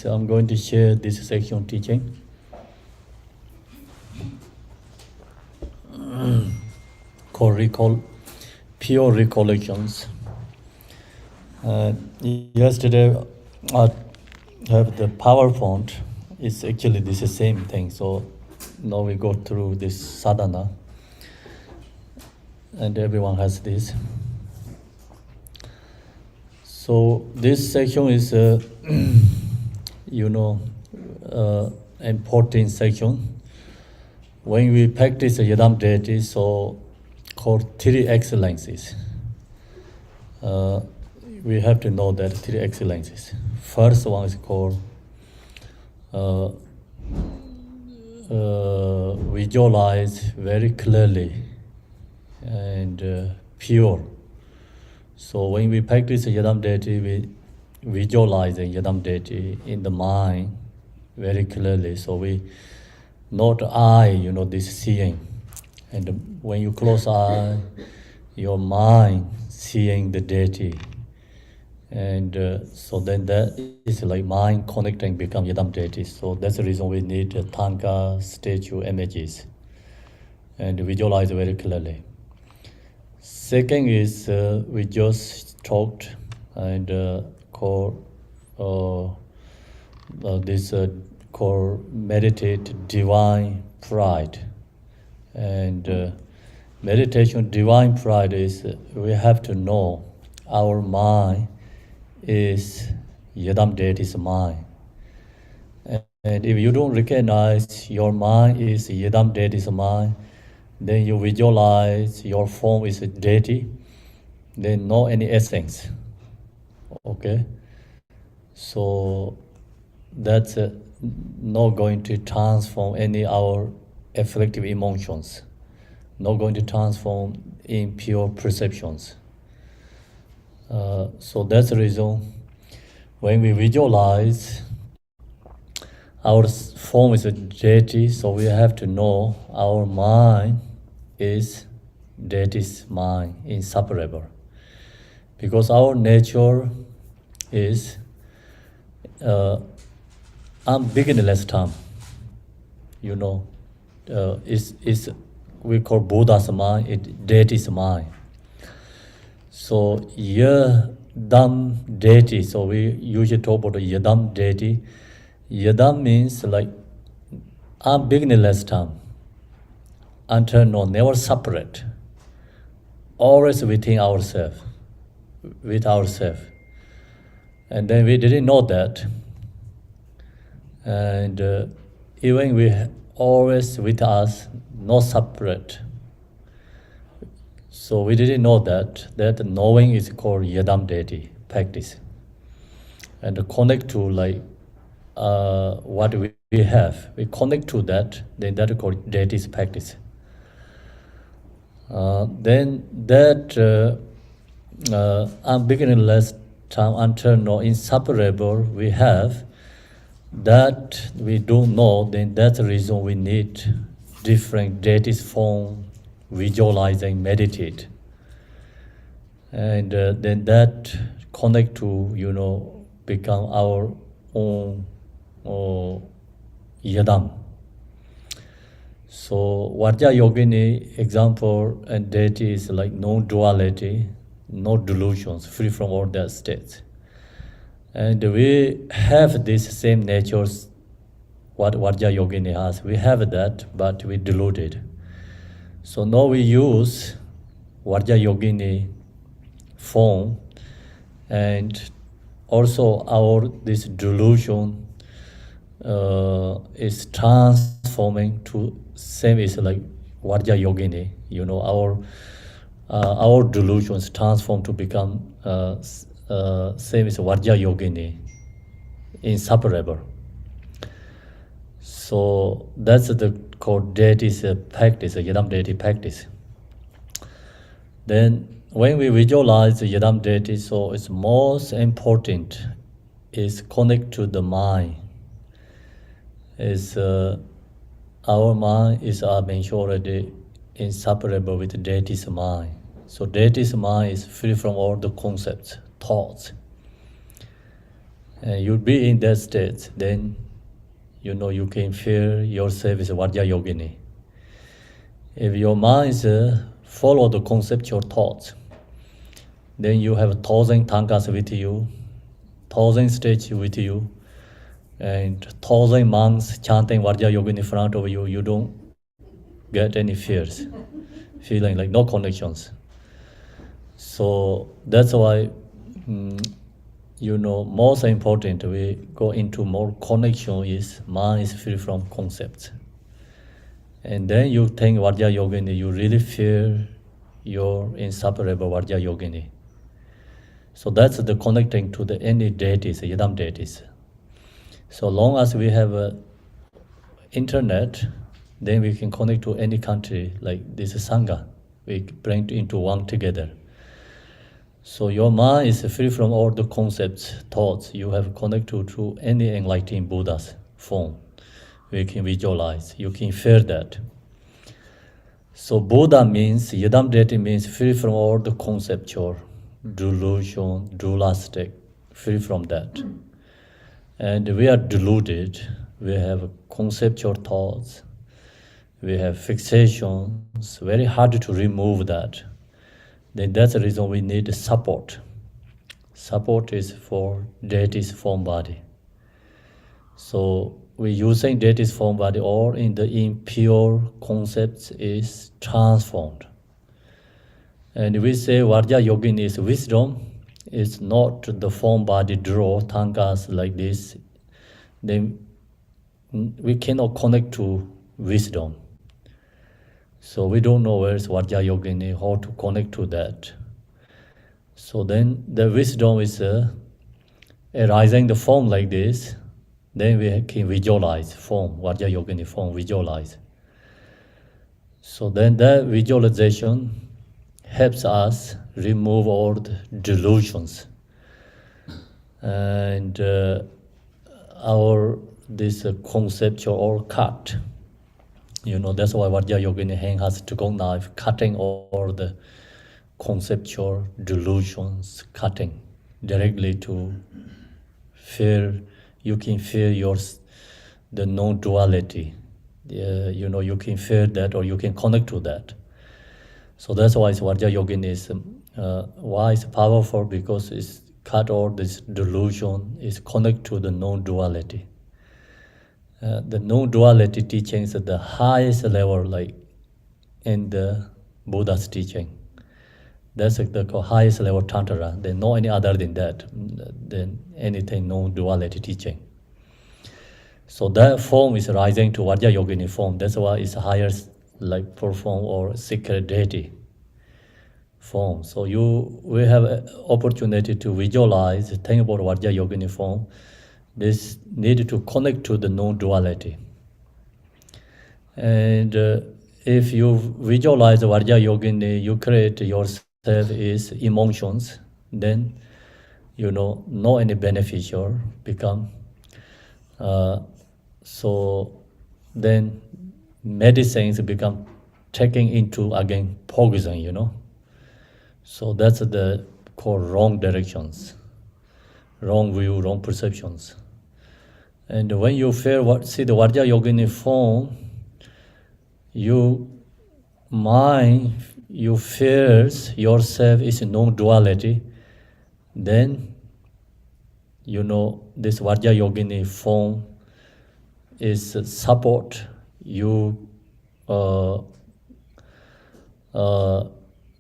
I'm going to share this section teaching. Called pure recollections. Yesterday I have the PowerPoint. It's actually this is same thing. So now we go through this sadhana, and everyone has this. So this section is, important section. When we practice Yadam deity, so called three excellences. We have to know that three excellences. First one is called visualize very clearly and pure. So when we practice Yadam deity, we visualize the Yadam deity in the mind very clearly. So we not eye, this seeing. And when you close eye, your mind seeing the deity. And so then that is like mind connecting, become Yadam deity. So that's the reason we need tanka statue images and visualize very clearly. Second is we just talked and called meditate divine pride. And meditation divine pride is we have to know our mind is Yadam deity's mind. And if you don't recognize your mind is Yadam deity's mind, then you visualize your form is a deity, then no any essence. Okay? So that's not going to transform any our afflictive emotions, not going to transform in pure perceptions. So that's the reason when we visualize, our form is a deity, so we have to know our mind is deity's mind, inseparable. Because our nature is unbeginningless time. You know, is we call Buddha's mind, it deity's mind. So Yadam deity, so we usually talk about the Yadam deity. Yadam means like unbeginningless time, internal, never separate, always within ourselves, with ourselves. And then we didn't know that. And even we always with us, not separate. So we didn't know that knowing is called Yadam deity practice. And to connect to like what we have, we connect to that, then that is called deity's practice. Then that unbeginningless time, internal, inseparable we have, that we don't know, then that's the reason we need different deities form, visualizing, meditate. And then that connect to, become our own Yadam. So Vajrayogini example and deity is like no duality, no delusions, free from all that states. And we have these same natures, what Vajrayogini has. We have that, but we diluted. So now we use Vajrayogini form, and also this delusion is transforming to same is like Vajrayogini. Our delusions transform to become same as Vajrayogini, inseparable. So that's the called deity's practice, Yadam deity practice. Then when we visualize the Yadam deity, so it's most important is connect to the mind. Our mind is, I mentioned already, inseparable with the deity's mind. So deity's mind is free from all the concepts, thoughts. And you'll be in that state, then you can feel yourself as Vajrayogini. If your mind is follow the conceptual thoughts, then you have 1,000 tankas with you, 1,000 stages with you, and 1,000 monks chanting Vajrayogini in front of you. You don't get any fears, feeling like no connections. So that's why, most important, we go into more connection is mind is free from concepts. And then you think Vajrayogini, you really feel your inseparable Vajrayogini. So that's the connecting to the any deities, Yadam deities. So long as we have internet, then we can connect to any country, like this Sangha. We bring into one together. So your mind is free from all the concepts, thoughts. You have connected to any enlightened Buddha's form. We can visualize, you can feel that. So Buddha means, Yadam deity means free from all the conceptual, delusion, dualistic, free from that. And we are deluded, we have conceptual thoughts, we have fixations, very hard to remove that. Then that's the reason we need support. Support is for deity's form body. So we're using deity's form body, or in the impure concepts is transformed. And we say Vajrayogini is wisdom, it's not the form body draw, tankas like this. Then we cannot connect to wisdom. So we don't know where is Vajrayogini, how to connect to that. So then the wisdom is arising the form like this, then we can visualize form, Vajrayogini form, visualize. So then that visualization helps us remove all the delusions. And this conceptual or cut. That's why Vajrayogini has to go knife, cutting all the conceptual delusions, cutting directly to fear. You can fear the non-duality. You can fear that, or you can connect to that. So that's why Vajrayogini is why it's powerful, because it's cut all this delusion, is connect to the non-duality. The non-duality teaching is at the highest level, like in the Buddha's teaching. That's the highest level tantra. There's no any other than that, than anything non-duality teaching. So that form is rising to Vajrayogini form. That's why it's highest, like perform or secret deity form. So we have an opportunity to visualize, think about Vajrayogini form. This need to connect to the non-duality. And if you visualize Vajrayogini, you create yourself is emotions, then no any beneficial become. So then medicines become taking into again poison, So that's the called wrong directions, wrong view, wrong perceptions. And when you see the Vajrayogini form, you fears yourself is non-duality, then this Vajrayogini form is support you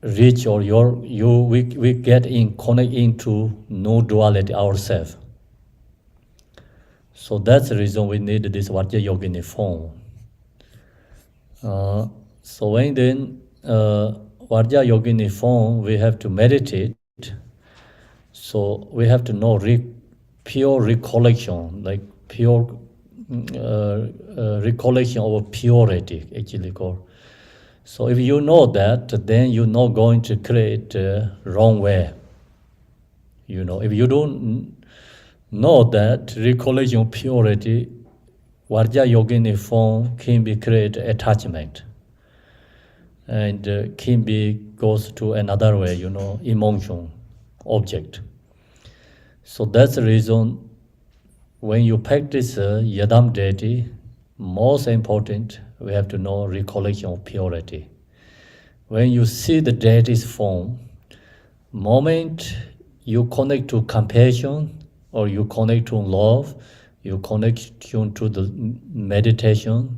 reach, or we get in connect into non-duality ourselves. So that's the reason we need this Vajrayogini form. So when then Vajrayogini form, we have to meditate. So we have to know pure recollection, like pure recollection of purity, actually called. So if you know that, then you're not going to create wrong way. If you don't know that recollection of purity, Vajrayogini form can be create attachment, and can be goes to another way, emotion, object. So that's the reason when you practice Yadam deity, most important, we have to know recollection of purity. When you see the deity's form, moment you connect to compassion, or you connect to love, you connect to the meditation,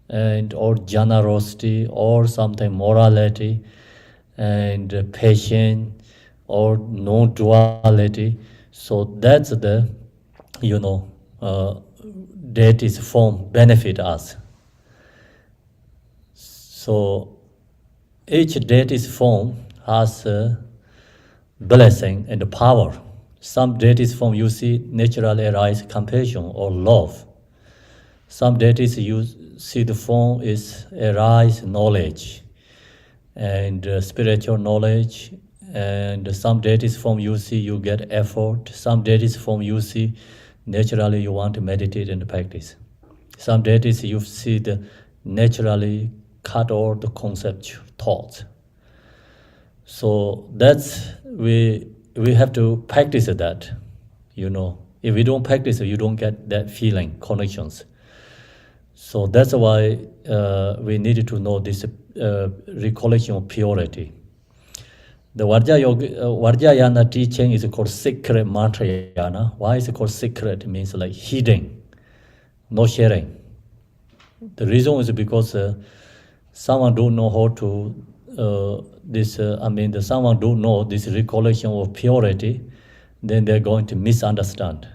and or generosity, or something morality, and patience, or non-duality. So that's the deity's form benefit us. So each deity's form has a blessing and power. Some deity's form you see naturally arise compassion or love. Some deities you see the form is arise knowledge and spiritual knowledge. And some deities form you see you get effort. Some deities form you see naturally you want to meditate and practice. Some deities you see the naturally cut all the conceptual thoughts. So that's we have to practice that. If we don't practice, you don't get that feeling, connections. So that's why we needed to know this recollection of purity. The Vajrayana teaching is called secret mantrayana. Why is it called secret? It means like hidden, no sharing. The reason is because someone don't know how to someone don't know this recollection of purity, then they're going to misunderstand,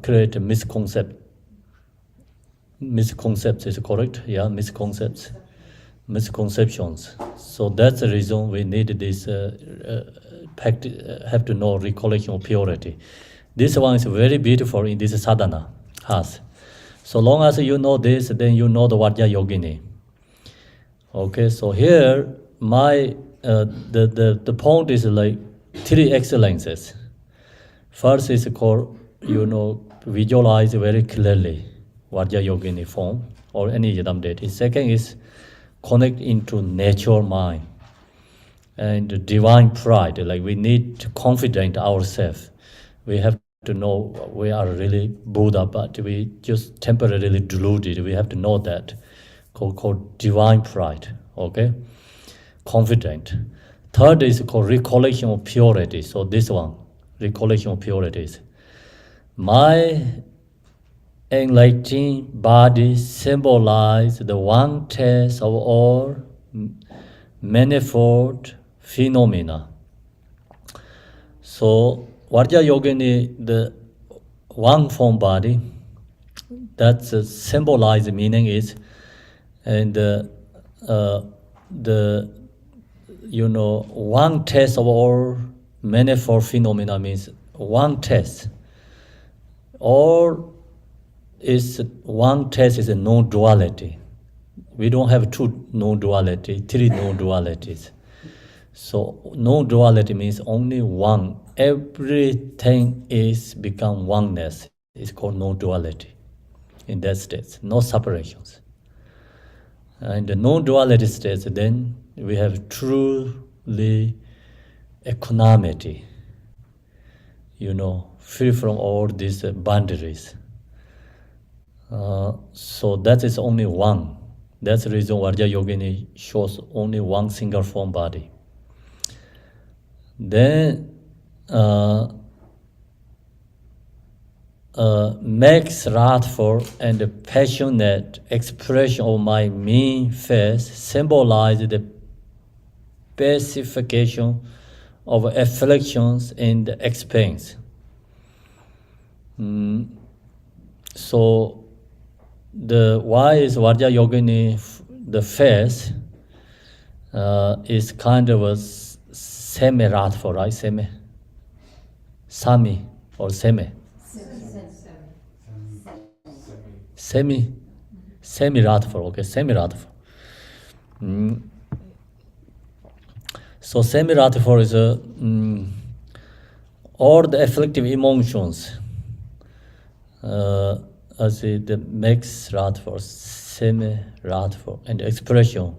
create a misconceptions is correct? Yeah, misconceptions. So that's the reason we need this have to know recollection of purity. This one is very beautiful in this sadhana has. So long as you know this, then you know the Vajrayogini. Okay, so here my the point is like three excellences. First is called, visualize very clearly Vajrayogini form or any yadam deity. Second is connect into nature mind and divine pride. Like we need to confident ourselves. We have to know we are really Buddha, but we just temporarily deluded. We have to know that called divine pride. Okay, confident. Third is called recollection of purity. So this one, recollection of purities. My enlightening body symbolizes the one test of all manifold phenomena. So Vajrayogini, the one form body, that's a symbolized meaning is, and the one test of all manifold phenomena means one test. All is one test is a non-duality. We don't have two non-duality, three non-dualities. So non-duality means only one. Everything is become oneness. It's called non-duality. In that state, no separations. And the non-duality state, then we have truly equanimity. Free from all these boundaries. So that is only one. That's the reason Vajrayogini shows only one single form body. Then makes wrathful and passionate expression of my mean face symbolize the pacification of afflictions and expense. So why is Vajrayogini the face is kind of a semi-wrathful, right? Sami or semi. Semi-wrathful, okay, semi-wrathful. So semi-wrathful is all the afflictive emotions, as the makes wrathful, semi-wrathful, and expression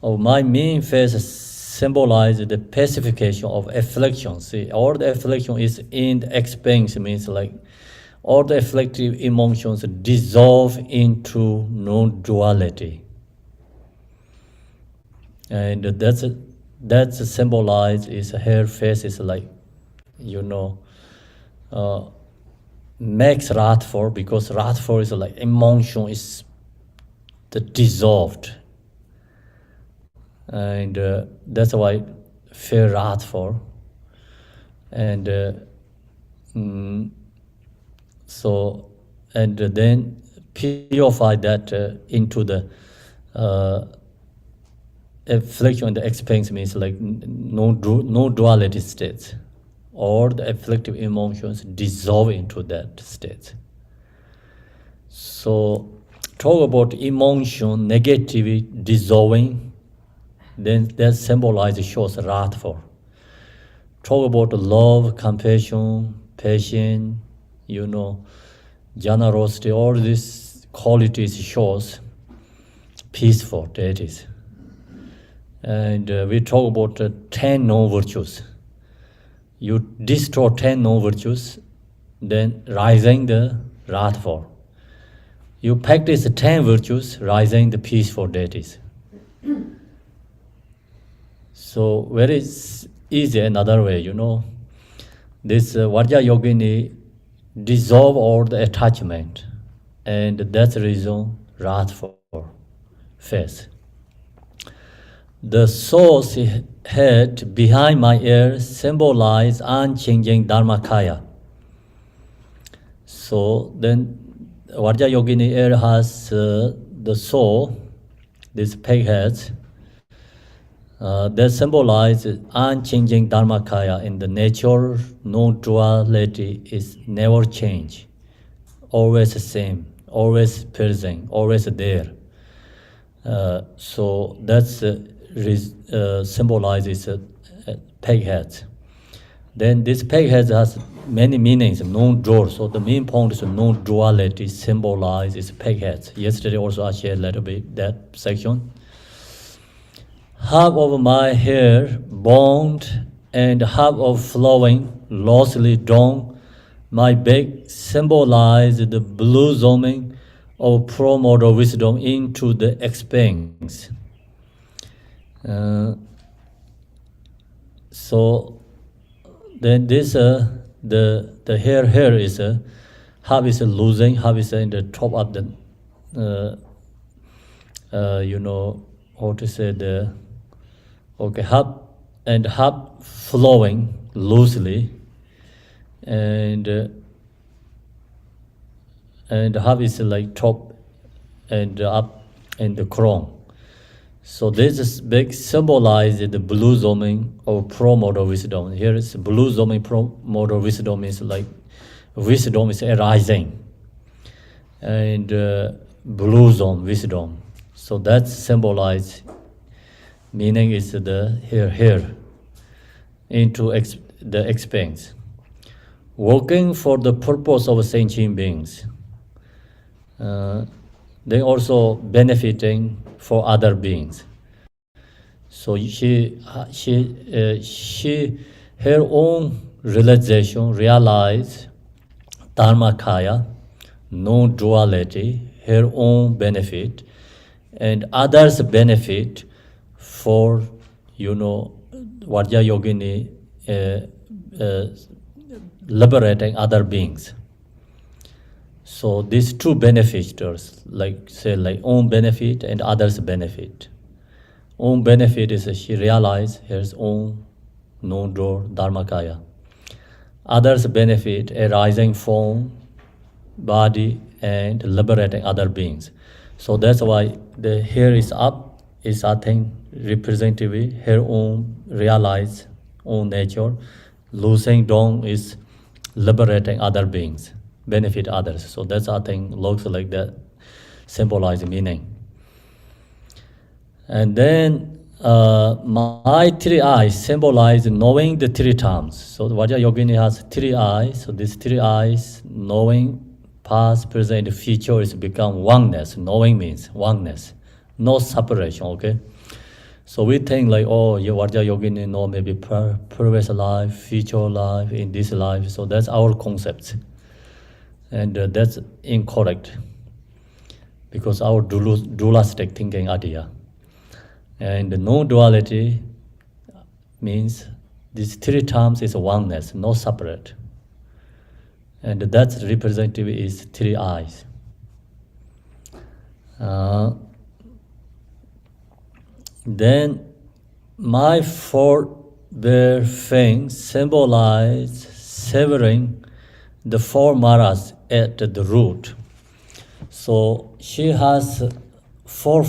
of my mean face symbolize the pacification of affliction. See, all the affliction is in the expense, means like all the afflictive emotions dissolve into non-duality. And that's symbolized is her face is like, makes wrathful, because wrathful is like emotion is the dissolved. And that's why feel wrathful. And then purify that into the affliction and the expense, means like no duality states. All the afflictive emotions dissolve into that state. So talk about emotion negativity dissolving, then that symbolizes shows wrathful. Talk about love, compassion, patience, generosity, all these qualities shows peaceful deities. And we talk about 10 non-virtues. You destroy 10 non-virtues, then rising the wrathful. You practice 10 virtues, rising the peaceful deities. So very easy another way, This Vajrayogini dissolve all the attachment, and that's the reason wrathful face. The soul's head behind my ear symbolize unchanging Dharmakaya. So then Vajrayogini ear has the soul, these peg heads, that symbolize unchanging Dharmakaya. In the nature, no duality is never change, always the same, always present, always there. So that's symbolizes peg heads. Then this peg head has many meanings, non-dual. So the main point is non-duality symbolizes peg heads. Yesterday also I shared a little bit that section. Half of my hair bound and half of flowing loosely drawn, my back symbolized the blossoming of pro-motor wisdom into the expanse. So then this the hair here is half is losing, half is in the top of the you know how to say the half and half flowing loosely, and half is like top and up in the crown. So this is big symbolizes the blossoming of pro-motor wisdom. Here is blossoming pro-motor wisdom is like wisdom is arising, and blossom wisdom. So that's symbolized. Meaning is the here into the expanse. Working for the purpose of sentient beings. They also benefiting for other beings. So she her own realization realize dharmakaya, no duality, her own benefit, and others benefit for Vajrayogini liberating other beings. So these two benefactors, like own benefit and others benefit. Own benefit is she realized her own non-dual dharmakaya. Others benefit arising from body and liberating other beings. So that's why the hair is up is I think representative her own realized own nature. Losing down is liberating other beings, benefit others. So that's I think looks like that symbolizing meaning. And then my three eyes symbolize knowing the three terms. So Vajrayogini has three eyes. So these three eyes, knowing past, present, future, is become oneness. Knowing means oneness, no separation. Okay. So we think like, oh, Vajrayogini know maybe previous life, future life, in this life. So that's our concept, and that's incorrect because our dualistic thinking idea. And no duality means these three terms is oneness, no separate. And that's representative is three eyes. Then my four bare fangs symbolize severing the four maras at the root. So she has four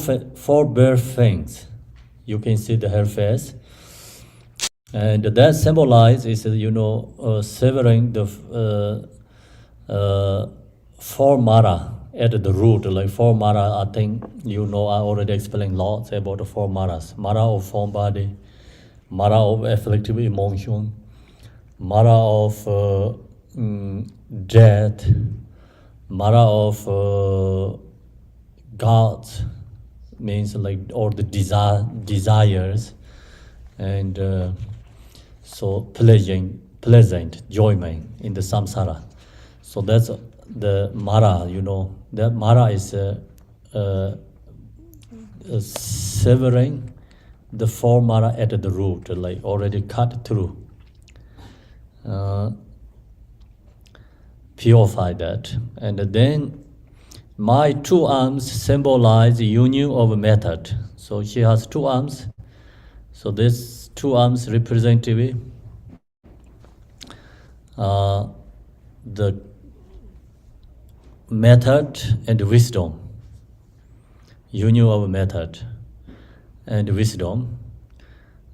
bare fangs. You can see her face, and that symbolizes, severing the four mara at the root. Like four mara, I think I already explained lots about the four maras. Mara of form body, mara of afflictive emotion, mara of death, mara of gods, means like all the desires, and so pleasant enjoyment in the samsara. So that's the mara. That mara is severing the four mara at the root, like already cut through. Purify that, and then my two arms symbolize union of method. So she has two arms. So these two arms representative the method and wisdom. Union of method and wisdom.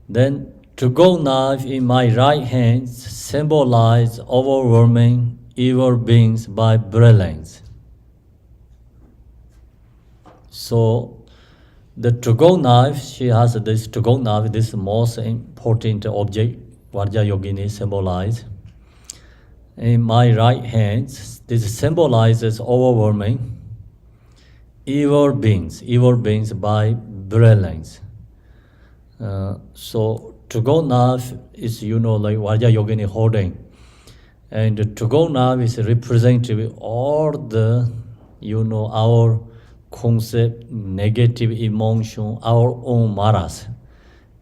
Then to go knife in my right hand symbolize overwhelming evil beings by brilliance. So The to-go knife, she has this to-go knife, this most important object, Vajrayogini symbolize. In my right hand, this symbolizes overwhelming evil beings by brilliance. So to-go knife is, like Vajrayogini holding. And to-go knife is representative of all the, our concept, negative emotion, our own maras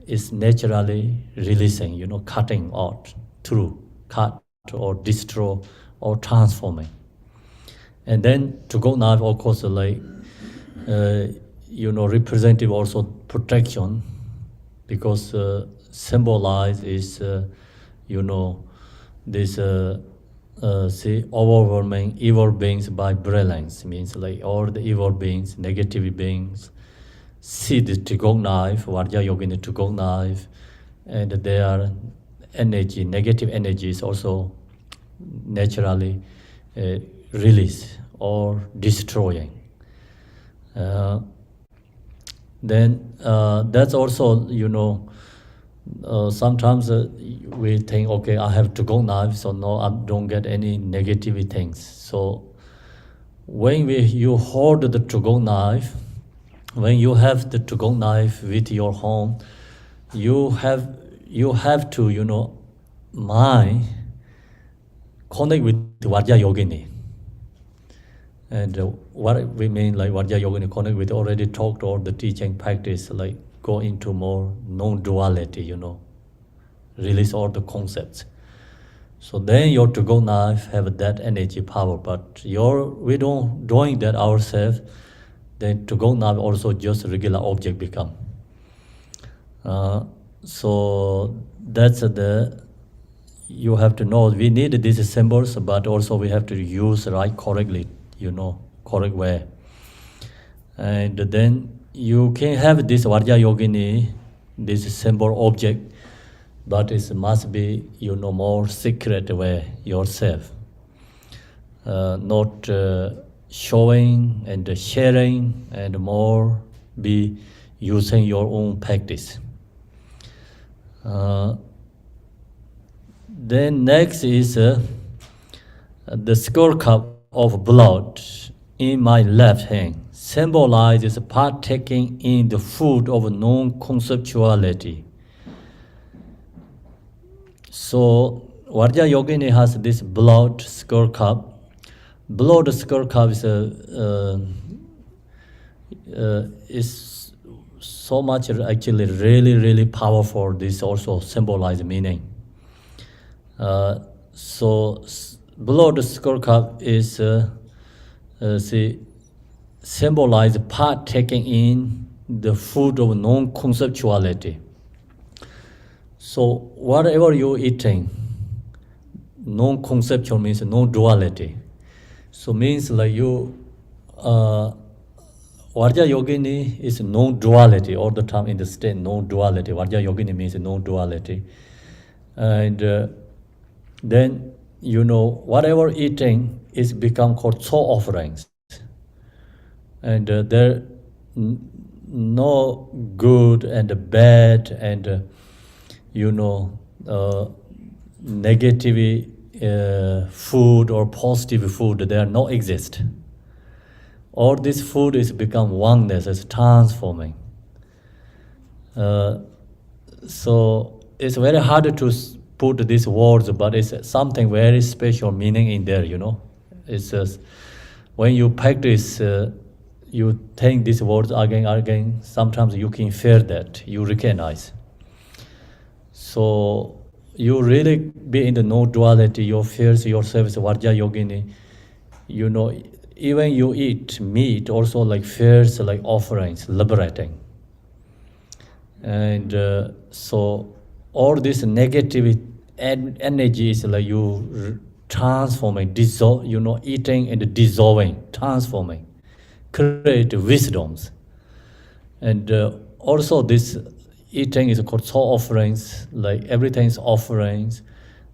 is naturally releasing, cutting out through, cut or destroy or transforming. And then to-go knife, of course, like, representative also protection, because symbolize is, this see overwhelming evil beings by brilliance, means like all the evil beings, negative beings, see the to-go knife, Vajrayogini to-go knife, and their energy, negative energy is also naturally released or destroying. Then that's also, sometimes we think, okay, I have to-go knife, so no, I don't get any negative things. So when you hold the to-go knife, when you have the to-go knife with your home, you have to, mind connect with Vajrayogini. And what we mean, like Vajrayogini connect with, already talked, or the teaching practice, like go into more non-duality, release all the concepts. So then your to-go knife have that energy power, but we don't doing that ourselves, then to-go knife also just a regular object become. So that's you have to know, we need these symbols, but also we have to use right correctly, correct way. And then you can have this Vajrayogini, this symbol object, but it must be, more secret way yourself. Not showing and sharing, and more be using your own practice. Then next is the skull cup of blood in my left hand symbolizes partaking in the food of non-conceptuality. So Vajrayogini has this blood skull cup. Blood skull cup is so much actually really, really powerful. This also symbolize meaning. So blood skull cup is symbolize partaking in the food of non-conceptuality. So whatever you're eating, non-conceptual means non-duality. So means like Vajrayogini is non-duality all the time in the state, non-duality. Vajrayogini means non-duality. And then, whatever eating is become called soul offerings. And there no good and bad and, negative food or positive food, there no exist. All this food is become oneness, it's transforming. So it's very hard to put these words, but it's something very special meaning in there, It's just, when you practice, you think these words again, sometimes you can feel that, you recognize. So you really be in the no-duality, you feel yourself as Vajrayogini, even you eat meat, also like feels like offerings, liberating. And so all this negative energy is like you transforming, dissolve, eating and dissolving, transforming, create wisdoms. And also this eating is called soul offerings, like everything is offerings,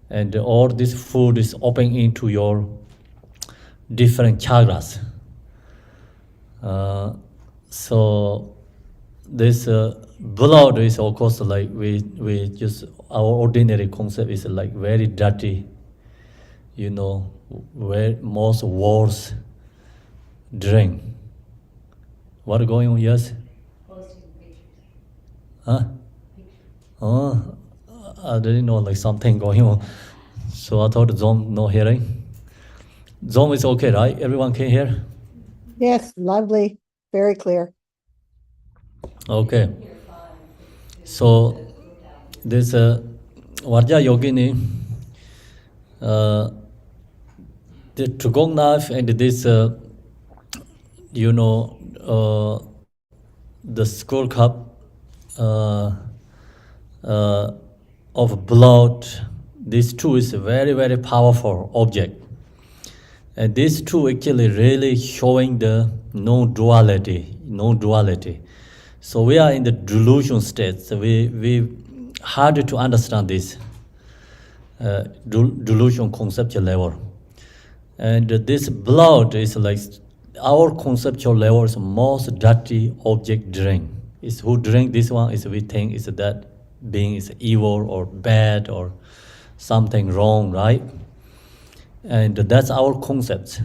and all this food is opening into your different chakras. So this blood is of course like we just our ordinary concept is like very dirty, where most wars drink. What going on? Yes. Huh? Oh, I didn't know like something going on. So I thought Zom no hearing. Zom is okay, right? Everyone can hear? Yes, lovely, very clear. Okay. So this Vajrayogini, the Trugong knife and this, the skull cup of blood, these two is a very, very powerful object. And these two actually really showing the no-duality. So we are in the delusion state. So we hard to understand this delusion conceptual level. And this blood is like our conceptual level is most dirty object drink. Is who drink this one is we think is that being is evil or bad or something wrong, right? And that's our concept.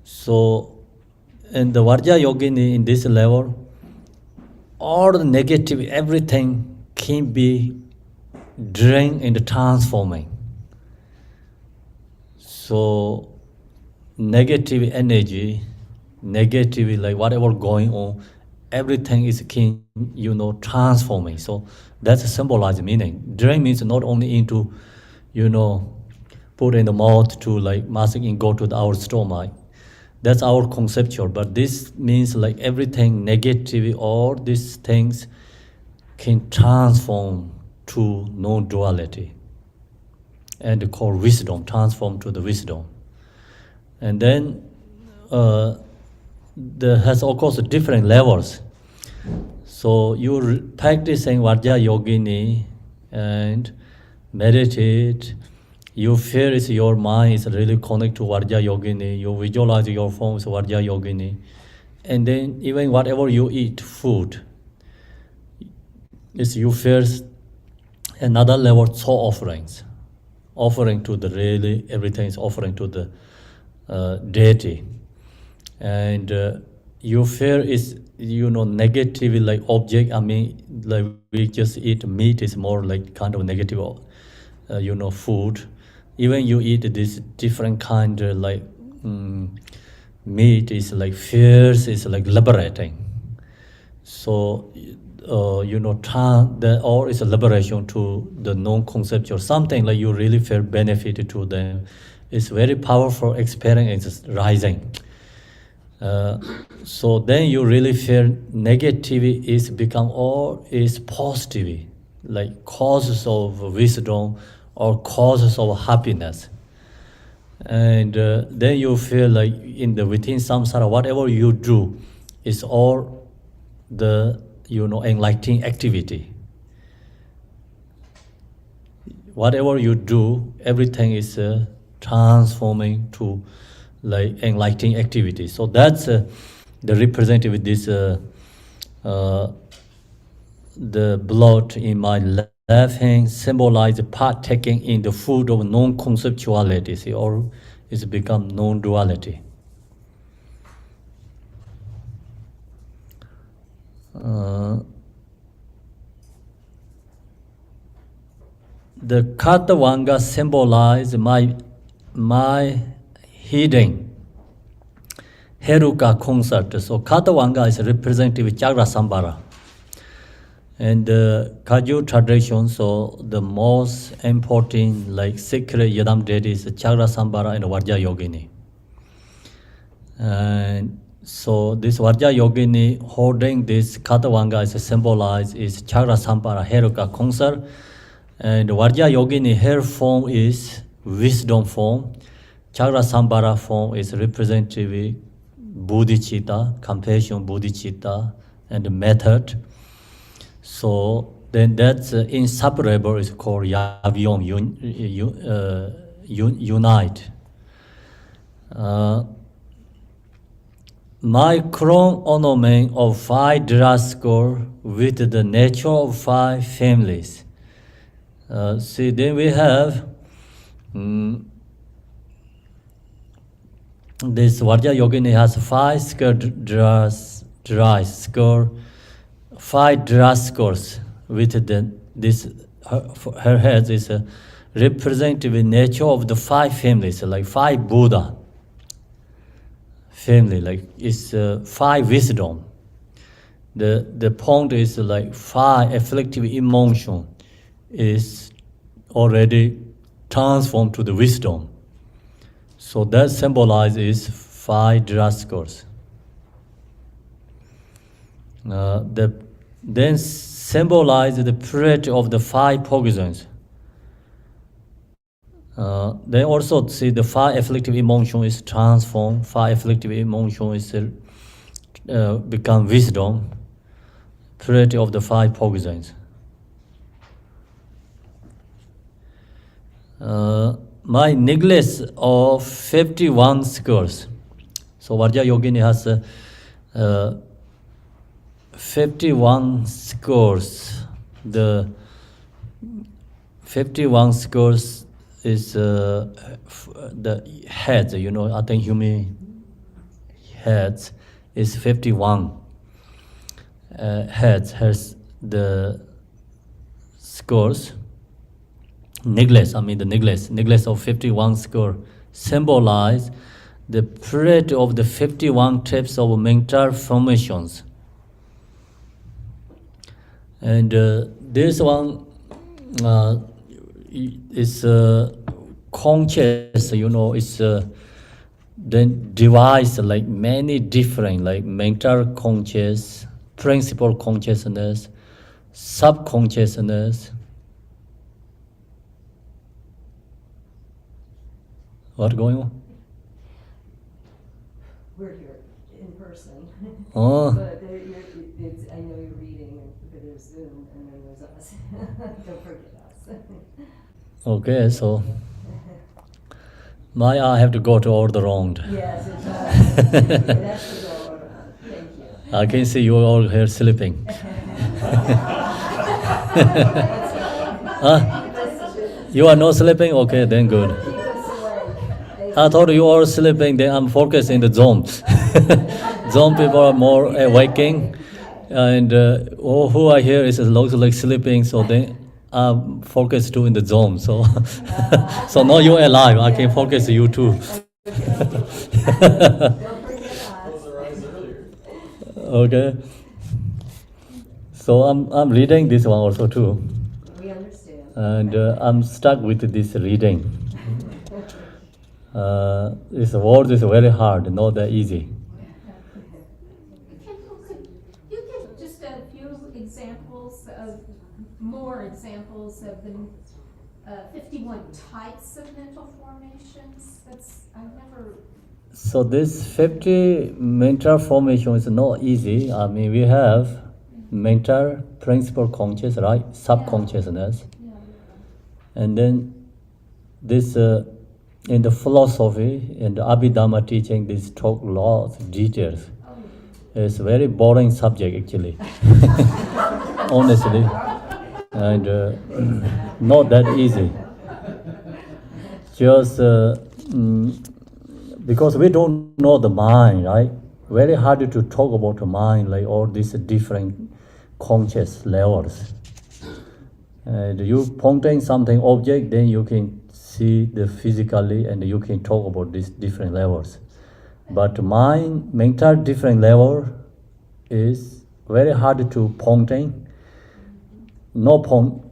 So in the Vajrayogini in this level, all the negative, everything can be drained and transforming. So negative energy, negative like whatever going on, everything is can transforming. So that's a symbolized meaning. Drain means not only into put in the mouth to like massing and go to our stomach. That's our conceptual, but this means like everything negative, all these things can transform to non-duality and called wisdom, transform to the wisdom. And then there has of course different levels. So you're practicing Vajrayogini and meditate. You feel is your mind is really connected to Vajrayogini. You visualize your form is Vajrayogini. And then even whatever you eat, food, is you feel another level soul offerings. Offering to the really, everything is offering to the deity. And you feel is, negative like object. I mean, like we just eat meat is more like kind of negative, food. Even you eat this different kind of like meat is like fierce, is like liberating. So, that all is a liberation to the non-conceptual, something like you really feel benefited to them. It's very powerful experience rising. So then you really feel negativity is become all is positive, like causes of wisdom or causes of happiness. And then you feel like in the within samsara, whatever you do is all the enlightening activity. Whatever you do, everything is transforming to like enlightening activity. So that's the representative with this the blood in my left hand symbolize partaking in the food of non-conceptuality, see, or it's become non-duality. The Katavanga symbolize my hidden Heruka concert. So Katavanga is representative Chakra Sambhara. And the Kagyu tradition, so the most important like sacred Yadam deity is Chakra Sambhara and Vajrayogini. And so this Vajrayogini holding this Katavanga is symbolized is Chakra Sambhara Heruka concert. And Vajrayogini hair form is wisdom form. Chakra Sambhara form is representative bodhicitta, compassion bodhicitta, and method. So then that's inseparable is called Yavyom, unite. my crown ornament of 5 score with the nature of 5 families. See, then we have this Vajrayogini has 5 score, 5 scores with this her head is representative nature of the 5 families, like 5 Buddha family, like it's 5 wisdom. The point is like 5 afflictive emotion is already transformed to the wisdom. So that symbolizes 5 scores. Then symbolize the purity of the 5 poisons. They also see the 5 afflictive emotion is transformed. 5 afflictive emotion is become wisdom. Purity of the 5 poisons. My necklace of 51 scores. So Vajrayogini has 51 scores. The 51 scores is the heads, I think human heads is 51 heads has the scores. The necklace of 51 score symbolize the purity of the 51 types of mental formations. And this one is conscious, it's then divides like many different, like mental conscious, principal consciousness, subconsciousness. What's going on? We're here in person. Oh. But I know you're reading, but there's Zoom, and then there's us. Don't forget us. Okay, so I have to go to all the round. Yes, it does. That's the goal around. Thank you. I can see you all here sleeping. You are not sleeping? Okay, then good. Keep us awake. I thought you all sleeping, then I'm focused in the zone. Zone people are more awaking, and who are here is looks like sleeping, so then I'm focused too in the zone. So, so now you're alive. I can focus you too. Don't forget us. Okay. So I'm reading this one also too, We understand. and I'm stuck with this reading. This word is very hard, not that easy. Could you give just a few more examples of the 51 types of mental formations? I've never. So this 50 mental formation is not easy. We have mental principal conscious, right? Subconsciousness. Yeah. And then this, in the philosophy, in the Abhidhamma teaching, this talk lots of details. It's a very boring subject actually, honestly, and not that easy. Just because we don't know the mind, right? Very hard to talk about the mind, like all these different conscious levels. And you pointing something object, then you can see the physically, and you can talk about these different levels. But mind, mental different level is very hard to pointing. No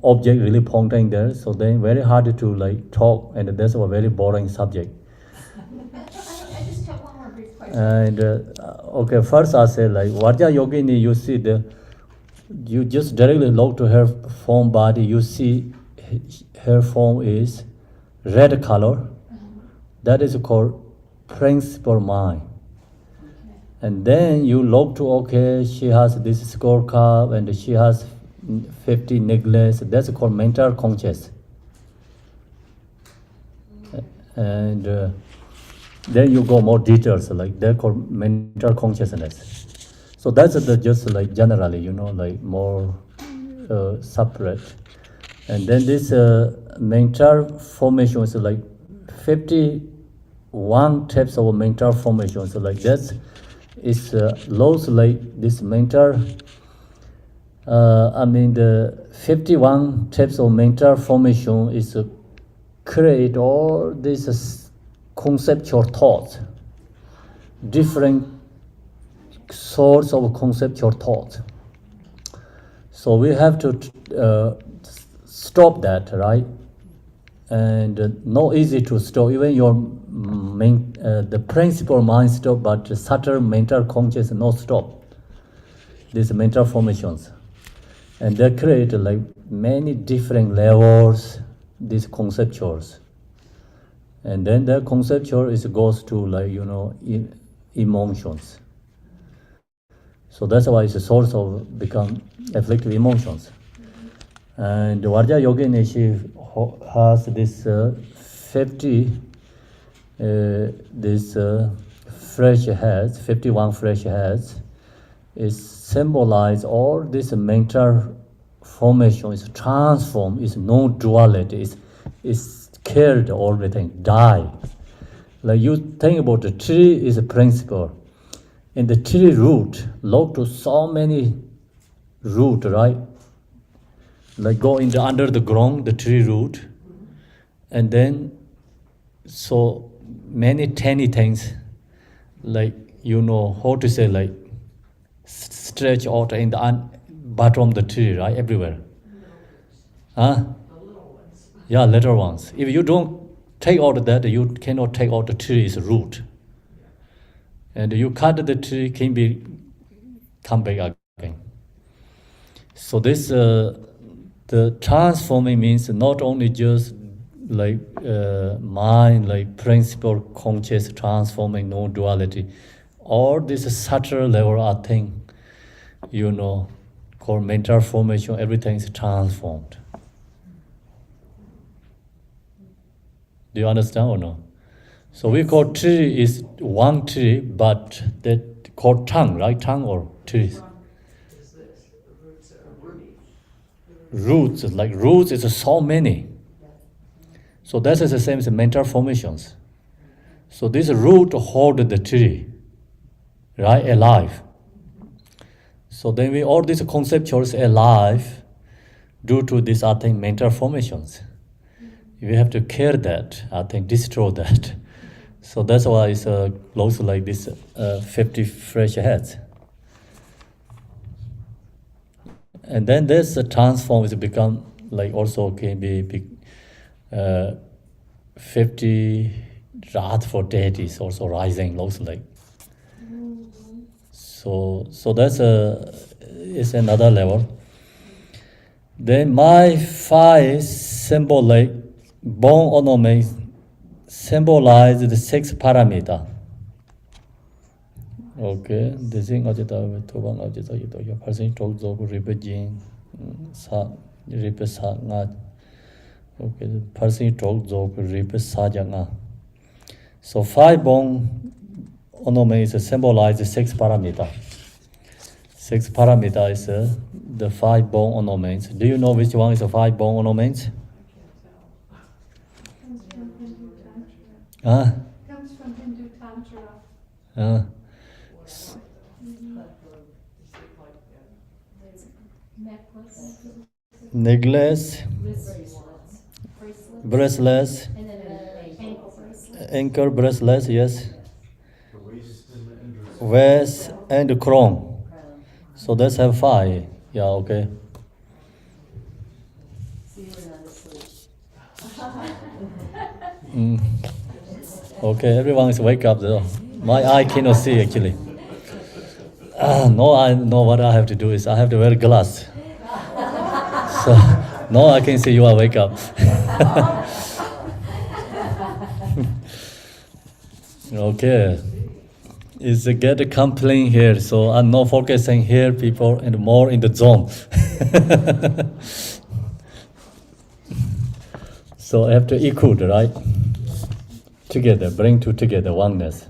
object really pointing there, so then very hard to like talk, and that's a very boring subject. I just have one more brief question. And okay, first I say like Vajrayogini, you see you just directly look to her form body, you see her form is red color. That is called principal mind. And then you look to, okay, she has this scorecard and she has 50 necklace. That's called mental conscious. And Then you go more details, like they're called mental consciousness. So that's the just like generally, like more separate. And then this mental formation is like 51 types of mental formation. So like that is those like this mental. The 51 types of mental formation is create all these conceptual thoughts, different sorts of conceptual thoughts. So we have to stop that, right? And not easy to stop. Even your the principal mind stop, but the subtle mental consciousness not stop. These mental formations. And they create like many different levels, these conceptuals. And then the conceptual goes to like, emotions. So that's why it's a source of become afflictive emotions. And Vajrayogini, she has this 50, fresh heads, 51 fresh heads, is symbolize all this mental formation is transformed, is no duality, is killed everything, die. Like you think about the tree is a principle. In the tree root, look to so many root, right? Like go in under the ground, the tree root, and then so many tiny things, like how to say, like stretch out in the bottom of the tree, right? Everywhere. Huh? Yeah, little ones. If you don't take out that, you cannot take out the tree's root. And you cut the tree, come back again. So this the transforming means not only just like mind, like principle conscious transforming, no duality. All this subtle level of thing, called mental formation, everything is transformed. Do you understand or no? So we call tree is one tree, but that called tongue, right? Tongue or trees? Roots, like roots is so many. So that is the same as mental formations. So this root hold the tree, right, alive. So then all these conceptuals alive due to these, I think, mental formations. We have to care that, I think, destroy that. So that's why it's close like this 50 fresh heads. And then this transform is become like also can be 50 wrath for deities also rising, looks like. So that's is another level. Then my 5 symbol like bone ornaments symbolize the 6 parameter. Okay, this thing of the Tobang of the person talks of Rinpoche, Rinpoche. Okay, the person talks of Rinpoche. So 5 bone ornaments symbolize the 6 parameter. 6 parameter is the 5 bone ornaments. Do you know which one is the 5 bone ornaments? Comes from Hindu Tantra. Necklace, bracelets, And then ankle bracelet. ankle bracelets, yes. Vest and crown. So that's have 5. Yeah, okay. Okay, everyone is wake up though. My eye cannot see actually. No, I know what I have to do is I have to wear glass. So no, I can see you are wake up. Okay. Is to get a complaint here, so I'm not focusing here, people, and more in the zone. So I have to equal, right? together, bring two together, oneness.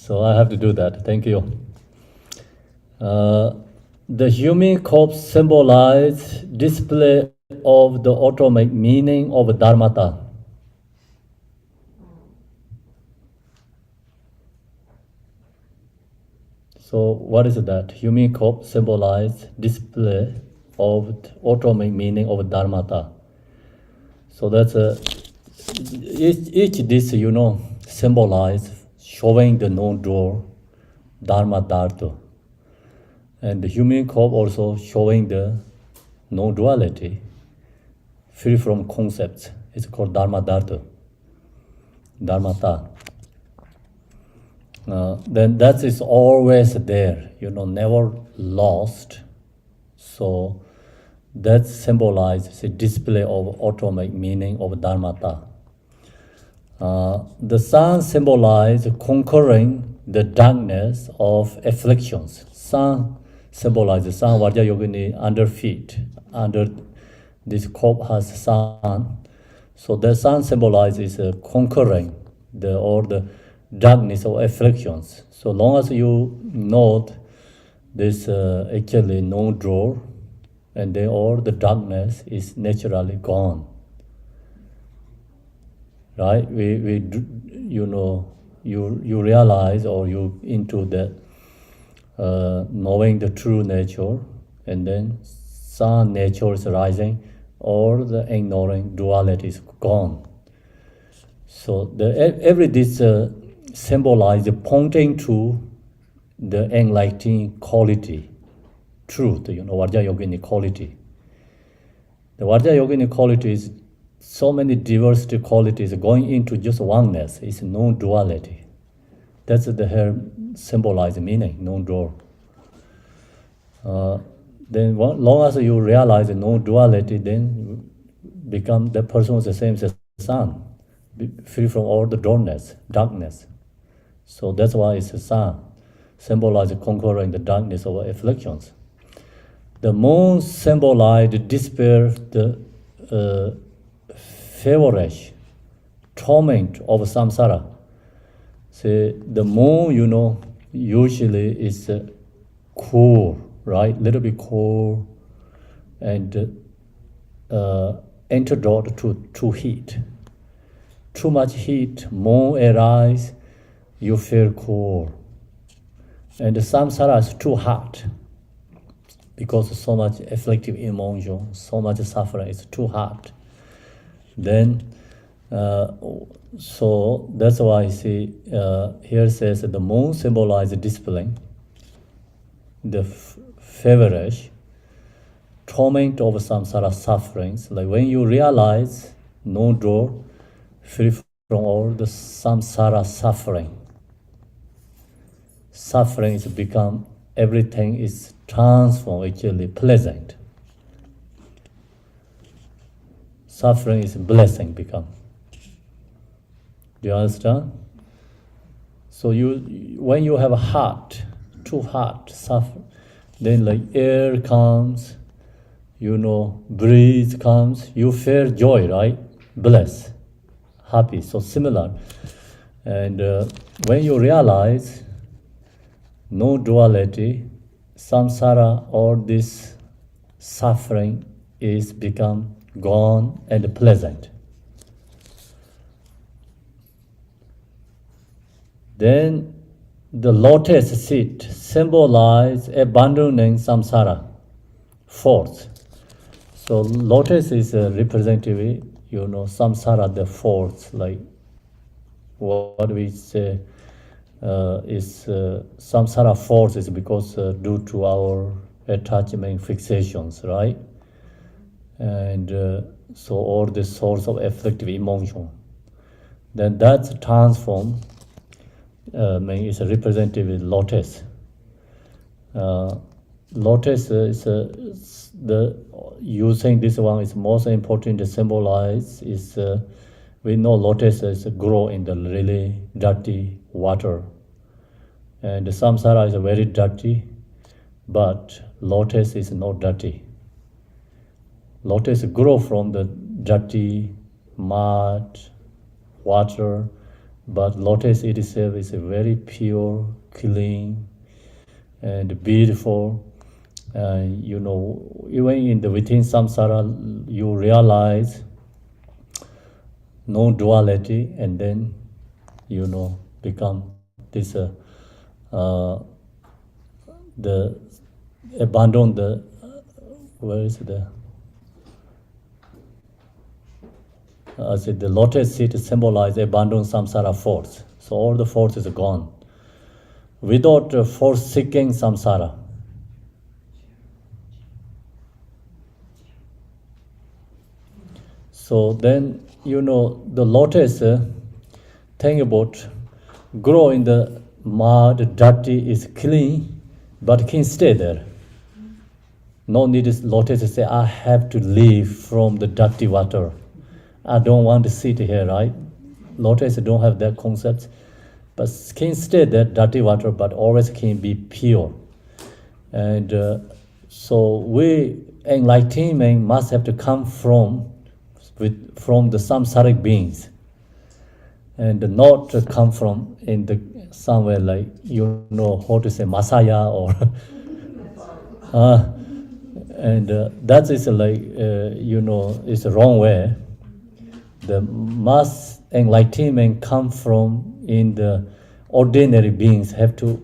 So I have to do that. Thank you. The human corpse symbolizes display of the ultimate meaning of dharmata. So what is that? Human corpse symbolizes display of the ultimate meaning of dharmata. So that's each this symbolize showing the non-dual dharma dhartu. And the human corpse also showing the non-duality, free from concepts. It's called dharma dhartu, dharmata. Then that is always there, never lost. So that symbolizes the display of ultimate meaning of dharmata. The sun symbolizes conquering the darkness of afflictions. Sun symbolizes sun Vajrayogini under feet. Under this corpse has sun. So the sun symbolizes conquering the darkness of afflictions. So long as you note this actually non-draw, and then all the darkness is naturally gone. Right? You realize, or you into that knowing the true nature, and then sun nature is rising, or the ignoring duality is gone. So every this symbolize pointing to the enlightening quality, truth, Vajrayogini quality. The Vajrayogini quality is so many diversity qualities going into just oneness. It's non-duality. That's the symbolized meaning, non-dual. Then long as you realize non-duality, then become the person is the same as the sun, free from all the darkness. So that's why it's the sun, symbolizes conquering the darkness of afflictions. The moon symbolizes despair, the feverish torment of samsara. See, the moon, usually is cool, right? Little bit cool, and antidote to heat. Too much heat, moon arise, you feel cool. And the samsara is too hot, because so much afflictive emotion, so much suffering, it's too hot. Then, so that's why I see here says that the moon symbolizes discipline, the feverish torment of samsara sufferings. Like when you realize no door, free from all the samsara suffering. Suffering is become, everything is transformed, actually pleasant. Suffering is blessing become. Do you understand? So when you have a heart, too hot, suffer, then like air comes, breeze comes, you feel joy, right? Bless, happy, so similar. And when you realize no duality, samsara, all this suffering is become gone and pleasant. Then the lotus seat symbolizes abandoning samsara, force. So lotus is a representative, samsara, the force, like what we say is samsara force is because due to our attachment fixations, right? And so all the source of afflictive emotion, then that's transformed. Is a representative lotus. Lotus is using this one is most important to symbolize is we know lotus is grow in the really dirty water, and the samsara is very dirty, but lotus is not dirty. Lotus grow from the dirty mud, water, but lotus itself is a very pure, clean, and beautiful. You know, even in the within samsara, you realize no duality, and then you know become this the abandon the where is the I said the lotus seed symbolize abandon samsara force. So all the force is gone without forsaking samsara. So then you know the lotus thing about grow in the mud, dirty is clean, but can stay there. No need is lotus to say, I have to leave from the dirty water. I don't want to sit here, right? Lotus don't have that concept, but can stay there, dirty water, but always can be pure. And so we enlightenment must have to come from the samsaric beings, and not come from in the somewhere like you know how to say Masaya or and that is like you know it's the wrong way. The mass enlightenment come from in the ordinary beings have to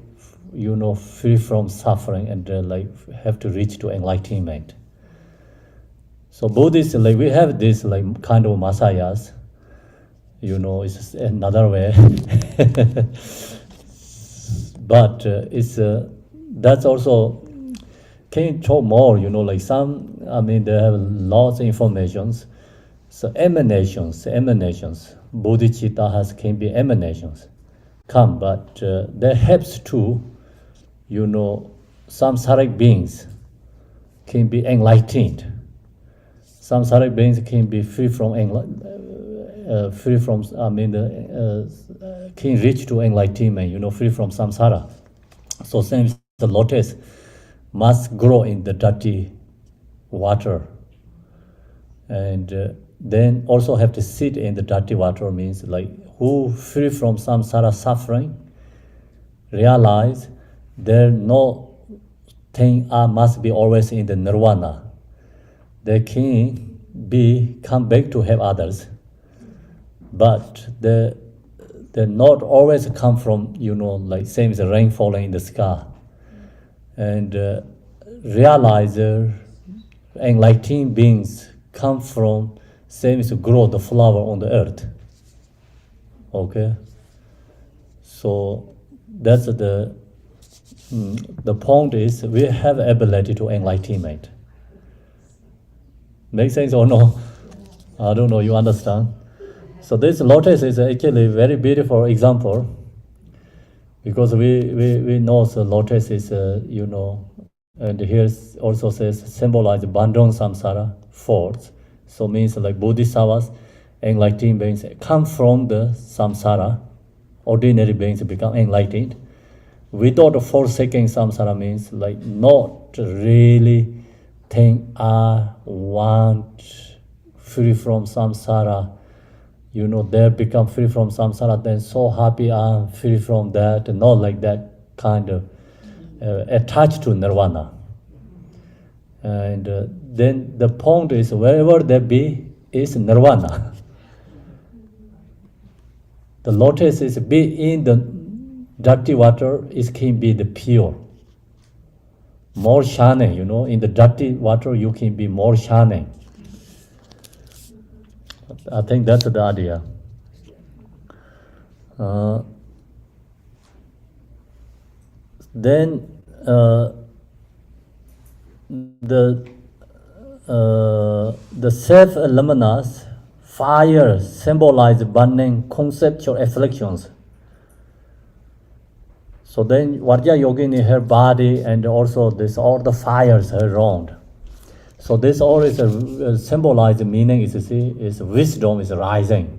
you know free from suffering and like have to reach to enlightenment. So Buddhists like we have this like kind of Masayas, you know, it's another way. But it's that's also can you talk more, you know, like some I mean they have lots of informations. So emanations, bodhicitta has can be emanations come, but that helps to, you know, samsaric beings can be enlightened. Samsaric beings can be free from I mean can reach to enlightenment, you know, free from samsara. So same the lotus must grow in the dirty water, and then also have to sit in the dirty water means like who free from samsara suffering, realize there no thing must be always in the nirvana. They can be come back to help others, but they not always come from you know like same as the rain falling in the sky, and realize enlightened beings come from same as to grow the flower on the earth. Okay, so that's the point is we have ability to enlightenment. Make sense or no? I don't know, you understand? So this lotus is actually a very beautiful example, because we know the lotus is, you know, and here also says symbolize bandung samsara, force. So means like bodhisattvas, enlightened beings come from the samsara, ordinary beings become enlightened. Without forsaking samsara means like not really think I want free from samsara, you know, they become free from samsara, then so happy I'm free from that, and not like that kind of attached to nirvana. And then the point is wherever there be is nirvana. The lotus is be in the dirty water, it can be the pure. More shining, you know, in the dirty water you can be more shining. I think that's the idea. Then the self-luminous fire symbolize burning conceptual afflictions. So then Vajrayogini, her body, and also this all the fires around. So this all is a symbolized meaning is, you see, is wisdom is rising.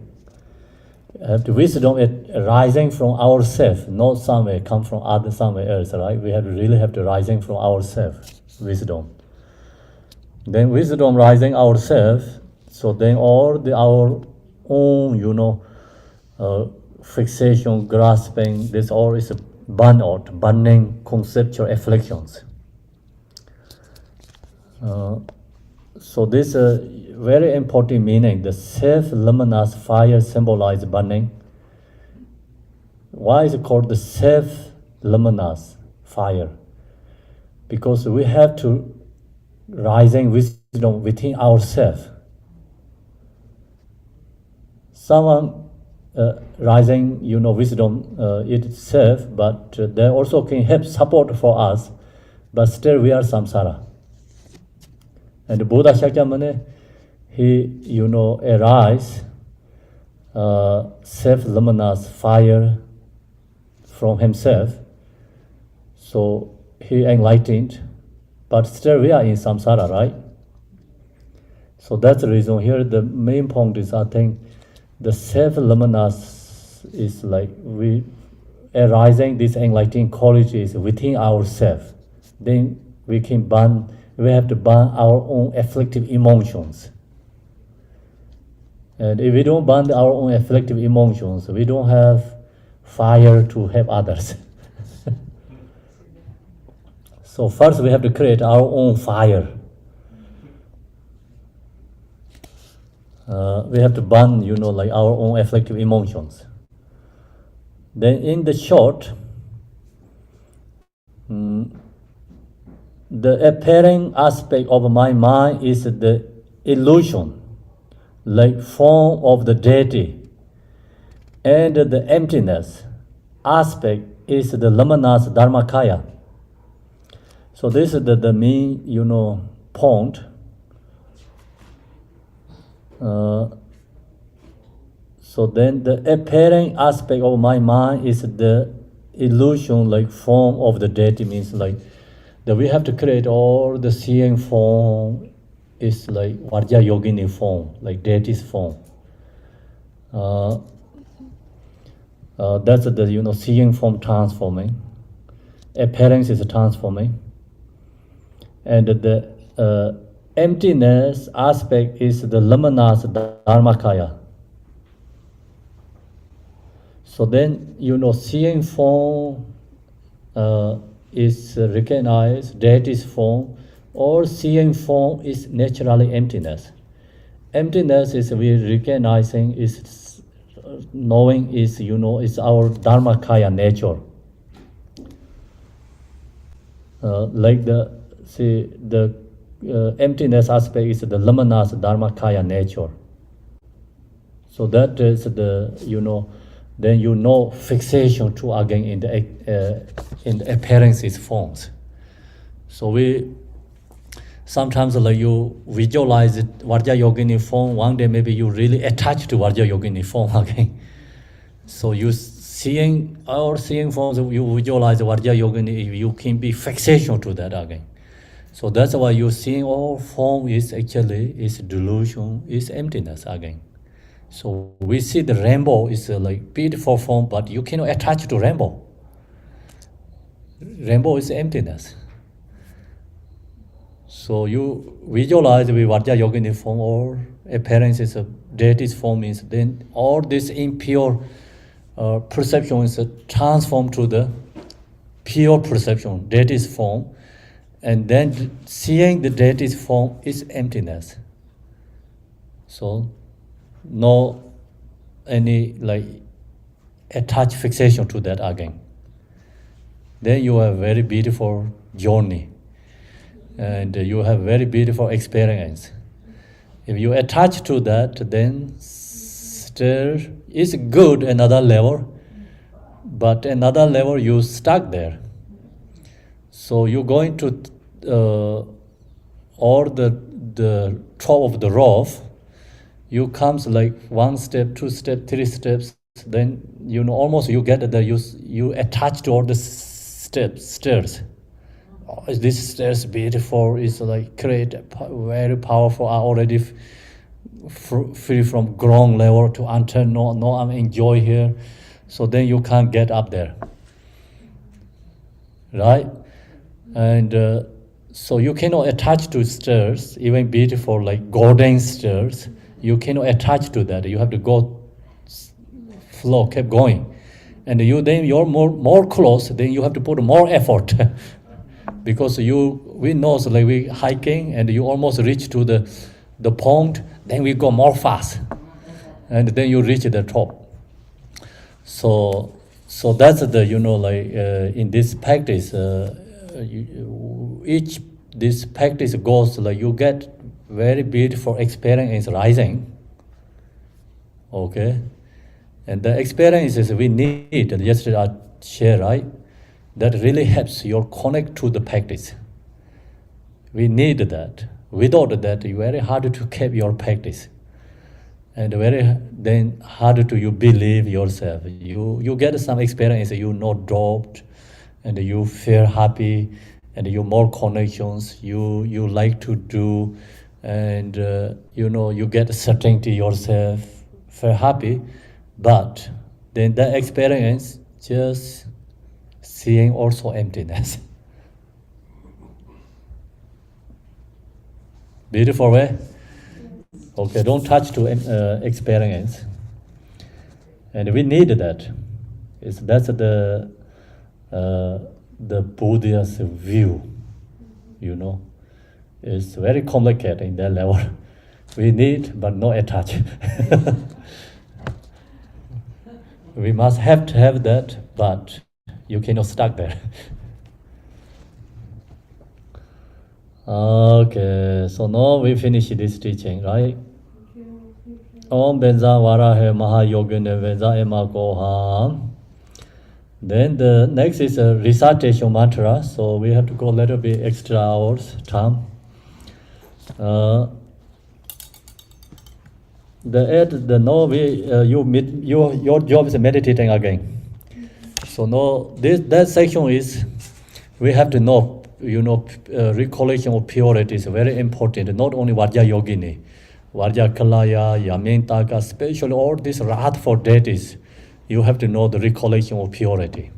The wisdom is rising from ourselves, not somewhere come from other somewhere else, right? We have to really have to rising from ourselves, wisdom. Then wisdom rising ourselves, so then all our own, you know, fixation, grasping, this all is burnout, burning conceptual afflictions. So this very important meaning, the self-luminous fire symbolizes burning. Why is it called the self-luminous fire? Because we have to rising wisdom within ourselves. Someone rising, wisdom itself, but they also can help support for us, but still we are samsara. And Buddha Shakyamuni, he, arise self-luminous fire from himself. So he enlightened, but still we are in samsara, right? So that's the reason here. The main point is, I think, the self-luminous is like we arising this enlightening qualities within ourselves. Then we can burn. We have to burn our own afflictive emotions. And if we don't burn our own afflictive emotions, we don't have fire to help others. So first we have to create our own fire. We have to burn, like our own afflictive emotions. Then in the short, the appearing aspect of my mind is the illusion, like form of the deity. And the emptiness aspect is the luminous dharmakaya. So this is the main, point. So then the appearing aspect of my mind is the illusion, like form of the deity, means like that we have to create all the seeing form is like Vajrayogini form, like deity's form. That's the seeing form transforming. Appearance is transforming. And the emptiness aspect is the luminous dharmakaya. So then, seeing form is recognized, deity's form, or seeing form is naturally emptiness. Emptiness is we recognizing, is knowing is, is our dharmakaya nature. Like the emptiness aspect is the luminous dharmakaya nature. So that is the, then fixation to again in the appearances forms. So we sometimes like you visualize it, Vajrayogini form, one day maybe you really attach to Vajrayogini form again. So you seeing forms, you visualize Vajrayogini, you can be fixation to that again. So that's why you seeing all form is actually is delusion, is emptiness again. So we see the rainbow is like beautiful form, but you cannot attach to rainbow. Rainbow is emptiness. So you visualize with Vajrayogini form or appearances of deity's form is then all this impure perception is transformed to the pure perception, deity's form, and then seeing the deity's form is emptiness. So no any like attached fixation to that again. Then you have very beautiful journey and you have very beautiful experience. If you attach to that, then still is good another level, but another level you stuck there. So you're going to or the top of the rope, you comes like 1 step, 2 step, 3 steps, then almost you get the you attach to all the stairs. Oh, this stairs beautiful, is like create very powerful, are already free from ground level to until no I'm enjoy here. So then you can't get up there. Right? And so you cannot attach to stairs, even beautiful like golden stairs. You cannot attach to that. You have to go flow kept going. And you're more close, then you have to put more effort. Because we know, so like we hiking and you almost reach to the pond, then we go more fast. And then you reach the top. So that's the, in this practice, this practice goes, like you get very beautiful experience rising. Okay? And the experiences we need, yesterday I shared, right? That really helps you connect to the practice. We need that. Without that, it's very hard to keep your practice. And then harder to you believe yourself. You get some experience, you not dropped, and you feel happy, and you more connections, you like to do, and you get certainty yourself, feel happy, but then the experience just seeing also emptiness. Beautiful way? Okay, don't touch to experience. And we need that. That's the Buddha's view, It's very complicated in that level. We need, but not attach. We must have to have that, but you cannot stuck there. Okay, so now we finish this teaching, right? Om Benza Varahe Mahayogini Benza Ema Goham. Then the next is a recitation mantra, so we have to go a little bit extra hours time. Your job is meditating again. So now that section is we have to know. Recollection of purity is very important. Not only Vajrayogini, Vajrakalaya, Yamintaka, especially all these wrath for deities, you have to know the recollection of purity.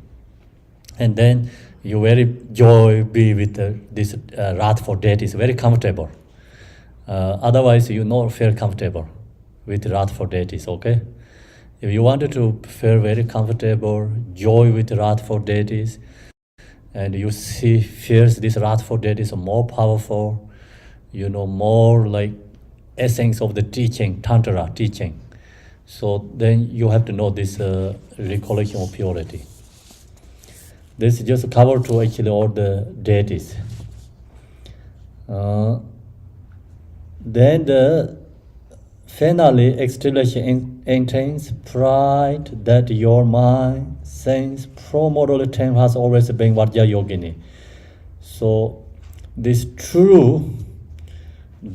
And then you very joy be with this wrath for deities, very comfortable. Otherwise, you not feel comfortable with wrath for deities, okay? If you wanted to feel very comfortable, joy with wrath for deities, and you feels this wrathful death is more powerful, more like essence of the teaching, tantra teaching. So then you have to know this recollection of purity. This is just cover to actually all the deities. Then the finally exhalation entails pride that your mind, sense, pro-moral time has always been Vajrayogini. So this true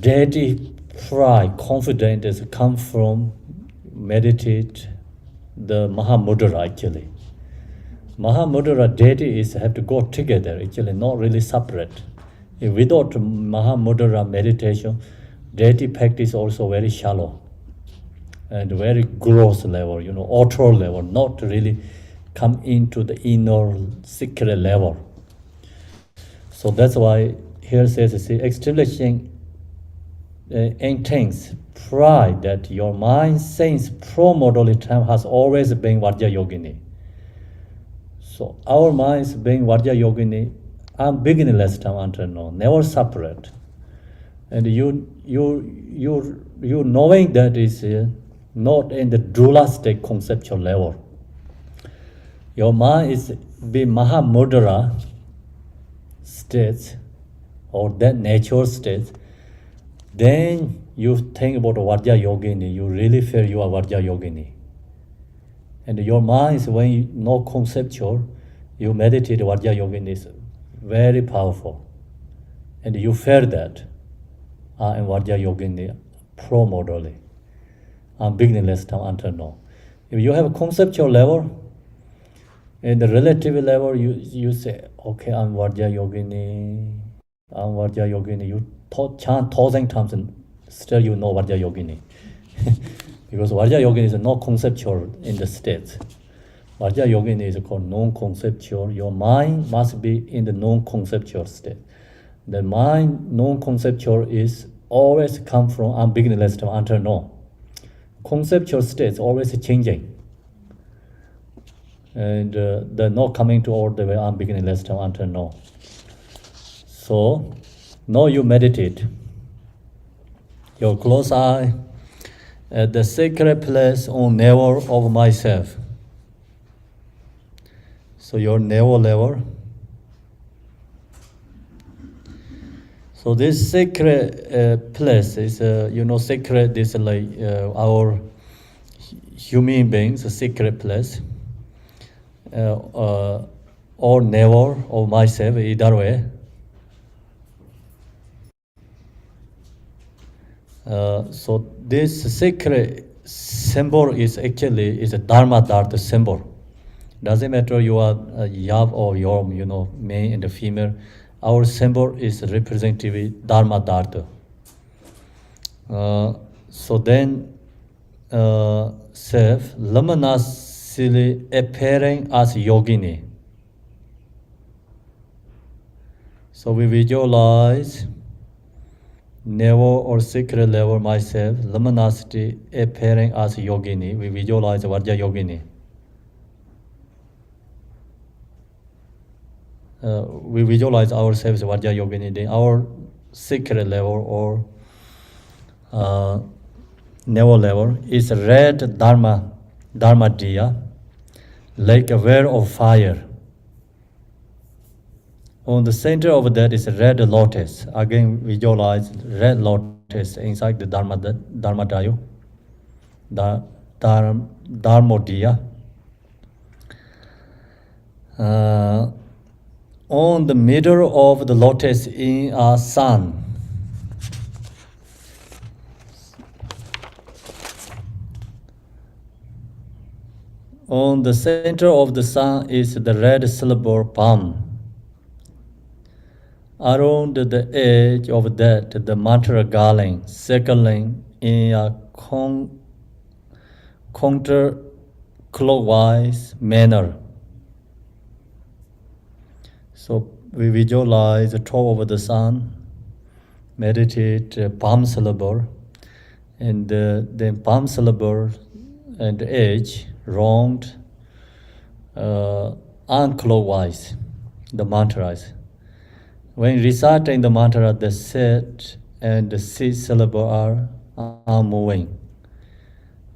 deity pride, confidence comes from meditate the Mahamudra actually. Mahamudra deity have to go together, actually not really separate. If without Mahamudra meditation, deity practice also very shallow and very gross level, outer level, not really come into the inner secret level. So that's why here says, establishing intense pride that your mind since pro-modality time has always been Vajrayogini. So our minds being Vajrayogini, I'm beginningless time until now, never separate. And you knowing that is not in the dualistic conceptual level. Your mind is be Mahamudra states or that nature states, then you think about Vajrayogini, you really feel you are Vajrayogini. And your mind is when you know conceptual, you meditate Vajrayogini is very powerful. And you feel that in Vajrayogini pro-modally. I'm beginningless time until now. If you have a conceptual level, in the relative level, you say, okay, I'm Vajrayogini, you chant 1,000 times and still you know Vajrayogini. Because Vajrayogini is not conceptual in the states. Vajrayogini is called non-conceptual. Your mind must be in the non-conceptual state. The mind, non-conceptual, is always come from I'm beginningless time until now. Conceptual states always changing. And the no coming to all the way unbeginningless time until no. So now you meditate. Your close eye at the sacred place on navel of myself. So your navel level. So this sacred place is, sacred is like our human beings, a sacred place. Or navel of myself, either way. So this sacred symbol is actually is a Dharma Dharma symbol. Doesn't matter you are Yav or Yom, male and female. Our symbol is representative Dharma Dharma. So then, self luminously appearing as Yogini. So we visualize never or secret level myself, luminosity appearing as Yogini. We visualize Vajrayogini. We visualize ourselves Vajrayogini. Then our secret level or never level is red Dharma Diya, like a well of fire. On the center of that is a red lotus. Again, visualize red lotus inside the Dharmadayo, Dharmodiya. On the middle of the lotus in a sun. On the center of the sun is the red silver palm. Around the edge of that, the mantra garland circling in a counterclockwise manner. So we visualize the top of the sun, meditate palm syllable, and then palm syllable and the edge round unclockwise, the mantras. When reciting the mantra, the set and the sit syllable are moving.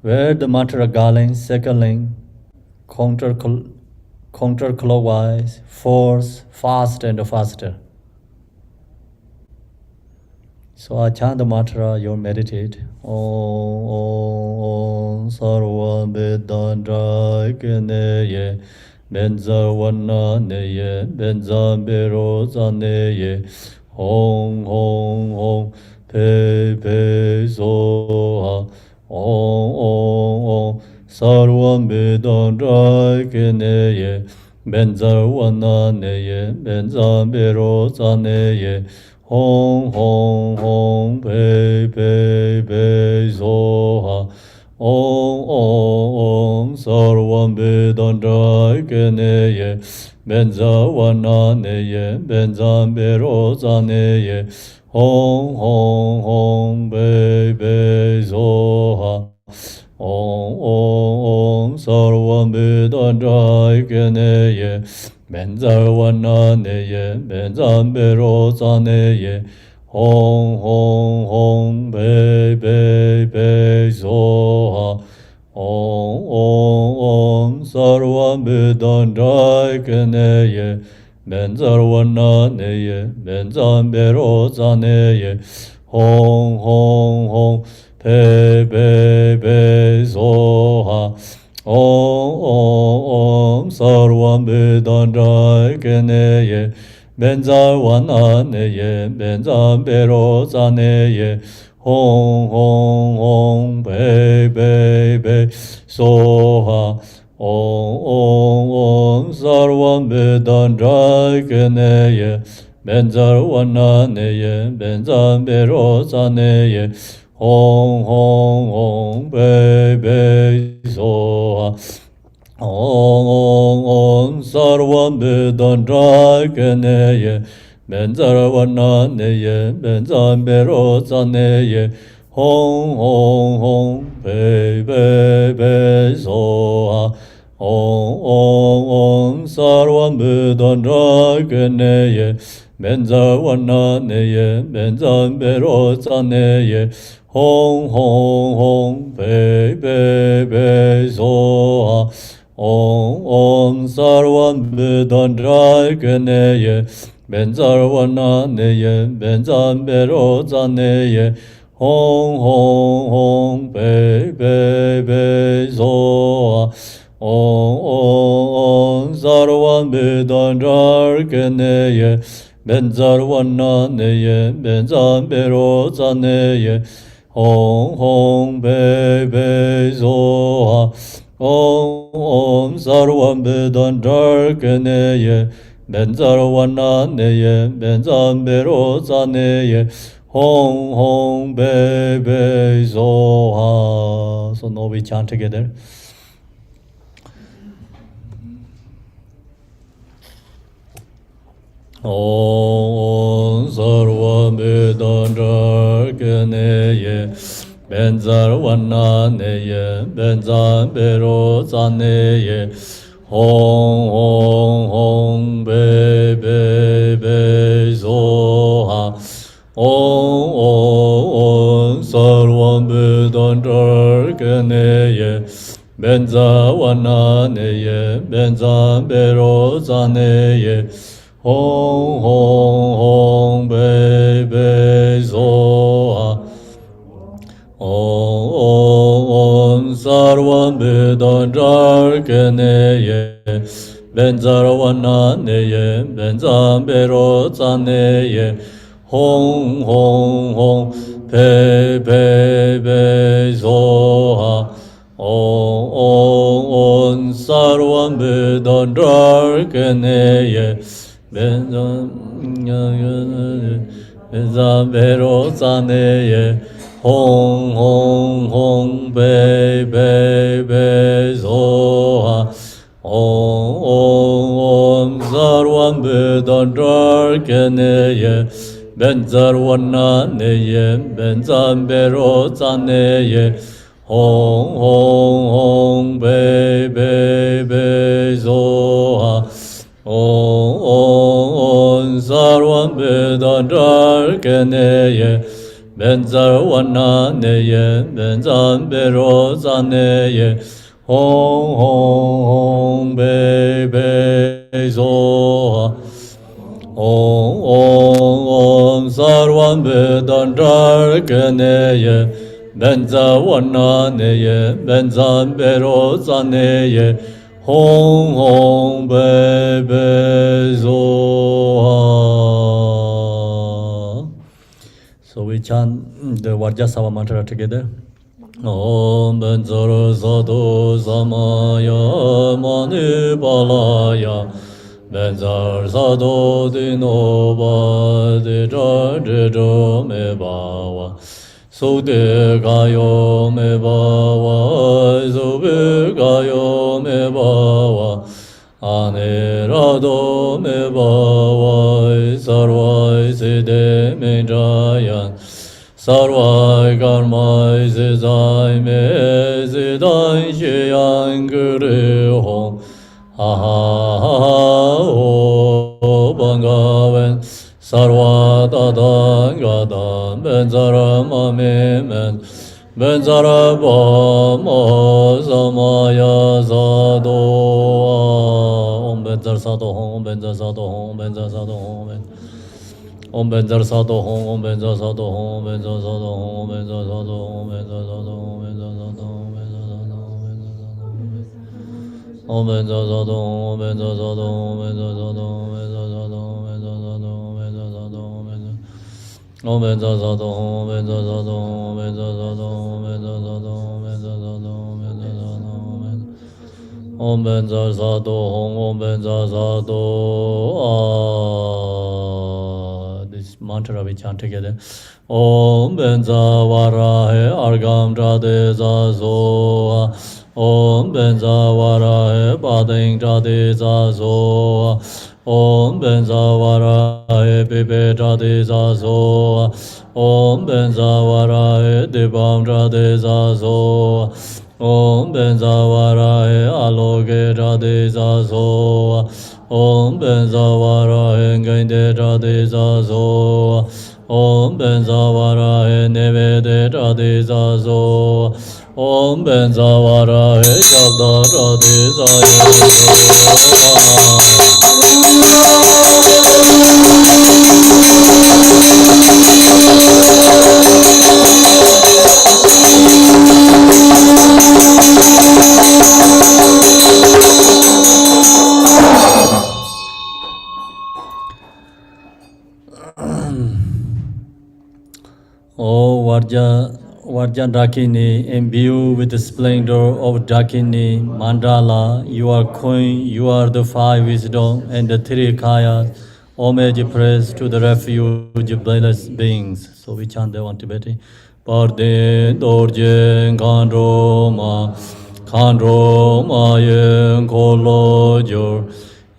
Where the mantra garland circling counterclockwise, force fast and faster. So I chant the mantra, you meditate. Om Sarva Vedanta Keneye Benza Wana Neye Benza Beroza Neye Hong Hong Hong Pe Pe Soha Om Sarva Vedanta Keneye Benza Wana Neye Benza Beroza Neye Hong Hong Hong Pe Pe Pe Soha Om Sarvam Vedanta Keneye Benza Wana Neye Benza Beroza Neye Hong Hong Hong Pe Pe Soha Om Sarvam Vedanta Keneye Benza Wana Neye Benza Beroza Neye Hong Hong Hong Pe Pe Pe Soha Om Sarvam Vedanta Keneye Benza Wana Neye Benza Beroza Neye Hong Hong Hong Pe Pe Pe Soha Om Sarvam Vedanta Keneye Benza Wana Neye Benza Beroza Neye Hong Hong Hong Pe Pe Pe Soha Om Sarvam Vedanta Keneye Benza Wana Neye Benza Beroza Neye Hong Hong Hong Pe Pe Soha Om Sarvam Vedanta Keneye Benza Wana Neye Benza Beroza Neye Hong Hong Hong Pe Pe Pe Soha Om Sarvam Buddha Neye Benza Wana Neye Benza Beroza Neye Hong Hong Hong Be Be Be Soha Om Sarvam Buddha Neye Benza Wana Neye Benza Beroza Neye Hong Hong Hong Be Be Be Soha Om Sarvam Buddha Neye Benzarwana Neye Benzan Beroza Neye Hong Hong Be Be Zoha Om Sarvam Buddha Neye Benzarwana Neye Benzan Beroza Neye Hong Hong Be Be Zoha. So now we chant together. Om Sarvam Buddha Neye Benzarwana Neye Benzan Beroza Neye Hong Hong Hong Be Be Be Zoha Om Sarvam Buddha Neye Benzarwana Neye Benzan Beroza Neye Hong Hong Hong Be Be Zoha Om Sarvam Buddha Neye Benzarwana Neye Benzan Beroza Neye Hong Hong Hong Be Be Be Zoha Om Sarvam Buddha Neye Benza Beroza Neye Hong Hong Hong Be Be Be Zoha Om Sarvam Buddha Neye Benzarwana Neye Benzan Beroza Neye Hong Hong Hong Be Be Be Zoha Om Sarvam Buddha Neye Benzarwana Neye Benzan Beroza Neye Hong Hong Hong Be Be Zoha Om Sarvam Buddha Neye Benzarwana Neye Benzan Beroza Neye Hong Hong Be Be Zoha. So we chant the Vajrayogini mantra together. Om Benzara Sadhu Samaya Mani Balaya Benzar Sadhu Dino Badi Jajjo Me Bawa Sode Gayo Me Bawa Zobe Gayo Me Bawa Anerado Me Bawa Sarvai Siddhe Me Jayan Sarvai Karmai Zizai Me Zidai Shiyan Guru Hong Ha ha ha ho Bangaven Sarva Dadan Gadan Benzara Mame Men Benzara Bama Samaya Sado Om Benzar Sado Om Benzar Sado Om Benzar Sado Om Benzar Sado Om Benzar Sado Om Benzar Sado Om Benzar Sado Om Benzar Sado Om Benzar Sado Om Benzar Sado Om Benzar Sado Om Benzar Sado Om Benzar Sado Om Benzar Sado Om Benzar Sado Om Benzar Sado Om Benzar Sado. This mantra we chant together. Om Benza Varahe Argam Jade Zazoa Om Benzawara Bading Jati Zazo. Om Benzawara Pipe Jati Zazo. Om Benzawara Dibam Jati Zazo. Om Benzawara Aloge Jati Zazo. Om Benzawara Gainde Jati Zazo. Om Benzawara Nevede Jati Zazo. Om Benzawara Shabda Jati O Vajrayogini, imbued with the splendor of Dakini, mandala, you are queen, you are the five wisdom and the three kayas. Homage praise to the refuge of blameless beings. So we chant that one Tibetan. Parde dorje kandroma yen kolojor,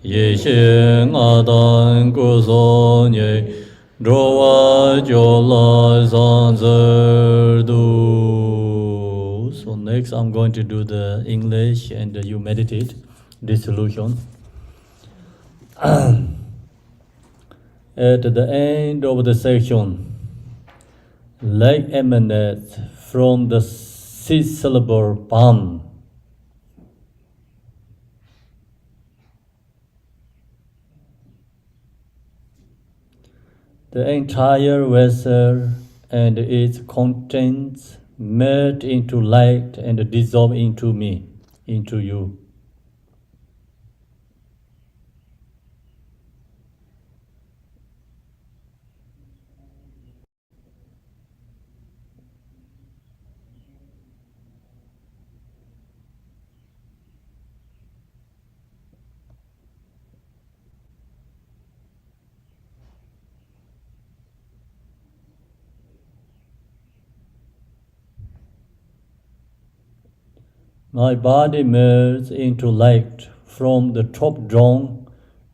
yeshen adan kuzonye. Drowa jola zanzerdu. So next I'm going to do the English and you meditate dissolution. At the end of the section, light emanates from the six-syllable palm. The entire vessel and its contents melt into light and dissolve into me, into you. My body melts into light from the top down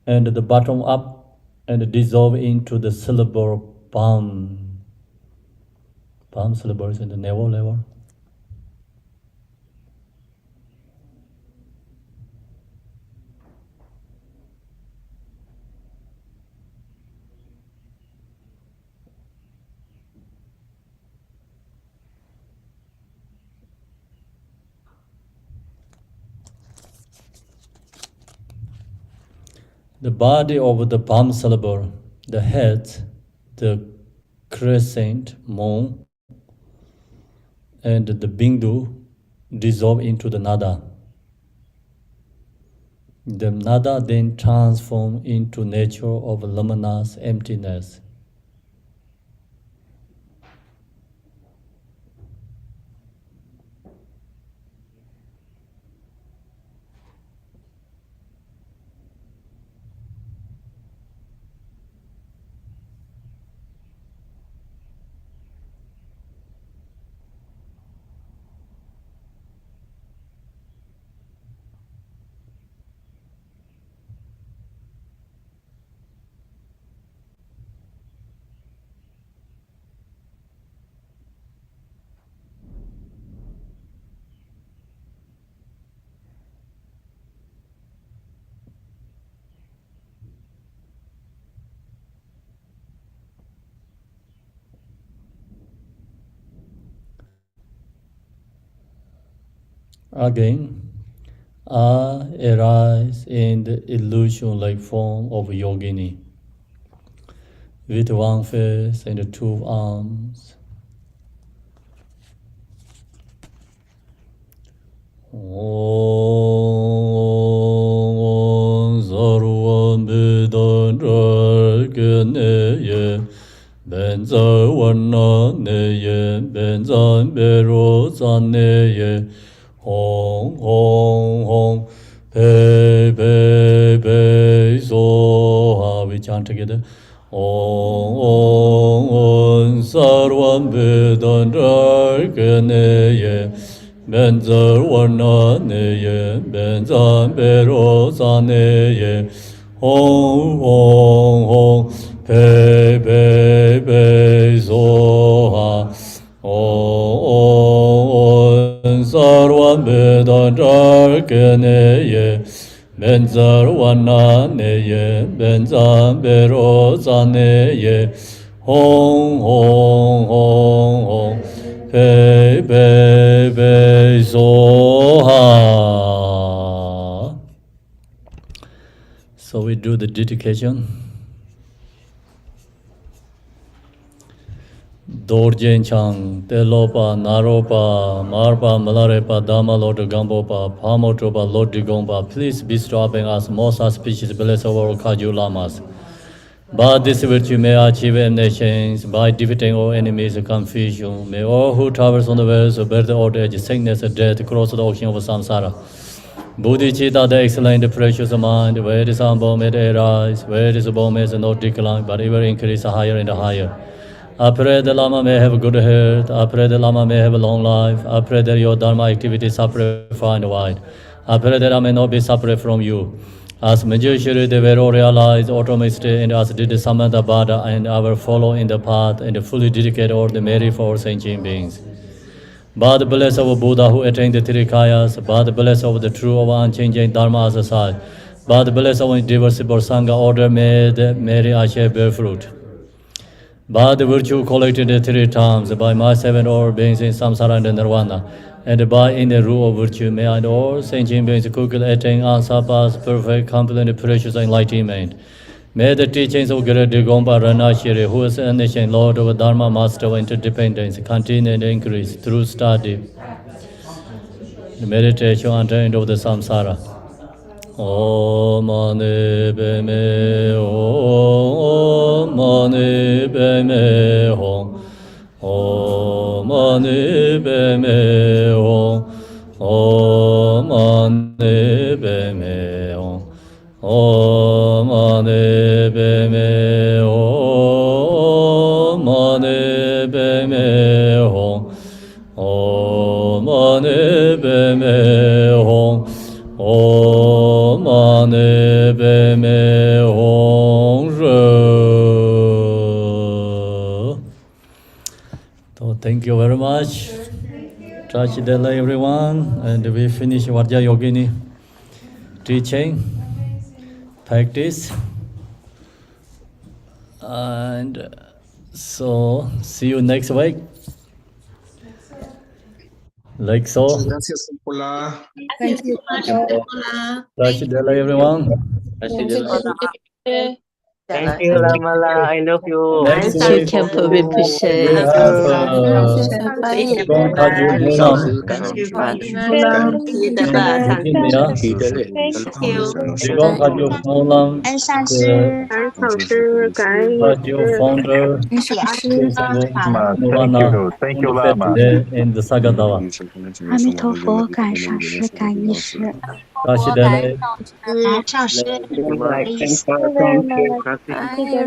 and the bottom up and dissolve into the syllable palm. Palm syllables in the navel level. The body of the palm syllable, the head, the crescent moon, and the bindu dissolve into the nada. The nada then transforms into nature of luminous emptiness. Again, I arise in the illusion-like form of Yogini, with one face and two arms. Om Sarvam Vedan Rarkaneye Benza Varna Neye Benzan Bero Saneye Hong Hong Hong Pe Pe Pe Soha. We chant together. Om Sarvam Vedan Rarkaneye Benzer Warna Neye, Benzan Bero Zaneye, Hong Hong Hong, Pe Pe Pe Zoha, On Sarwan Bedan Darkeneye, Benzer Warna Neye, Benzan Bero Zaneye, Hong Hong Hong Hong, Pe Pe Pe Soha. So we do the dedication. Dorjen Chang, Telopa, Naropa, Marpa, Malarepa, Dama, Lord Gambopa, Pamotropa, Lord Gompa, please bestow upon us most auspicious blessed of our Kaju Lamas. By this virtue may achieve nations, by defeating all enemies of confusion. May all who traverse on the ways of birth, old age, sickness, death, cross the ocean of samsara. Bodhicitta, the excellent, precious mind, where is humble, may it rise, where is born, may it not decline, but ever increase higher and higher. I pray the Lama may have a good health. I pray the Lama may have a long life. I pray that your Dharma activities are far and wide. I pray that I may not be separate from you. As Manjushri, they were all realized, automated, and as did Samantha Bada, and I will follow in the path and fully dedicate all the merit for all sentient beings. By the bless of Buddha who attained the three kayas, by the bless of the true of unchanging Dharma as a side, by the bless of irreversible Sangha order, may the merit I shall bear fruit. By the virtue collected 3 times, by my 7 all beings in samsara and nirvana, and by in the rule of virtue, may I all sentient beings quickly attain unsurpassed, perfect, complete, precious enlightenment. May the teachings of Great Gompa Ranashiri, who is a nation Lord of Dharma, Master of Interdependence, continue and increase through study, the meditation and the end of the samsara. Om Mani Padme Om Mani Padme Om Mani Padme Om Mani Padme Om Mani Padme Om Mani Padme Om Mani Padme Om Mani Padme Hum. So thank you very much. Touch the leg, everyone, and we finish Vajrayogini teaching, practice, and so see you next week. Like so. Gracias por la. Thank you. Touch the leg, everyone. Thank you, Lamala. I love you. Next Thank you, week, Khenpo we Rinpoche. have Gong Kaju Mulam, Gong Kaju Mulam, Kaju founder, Nirvana, Thank on you, the fifth Lama. day in the Sagadawa. 阿弥陀佛，感上师，感应师， Touch the leg. 上师， Thank you,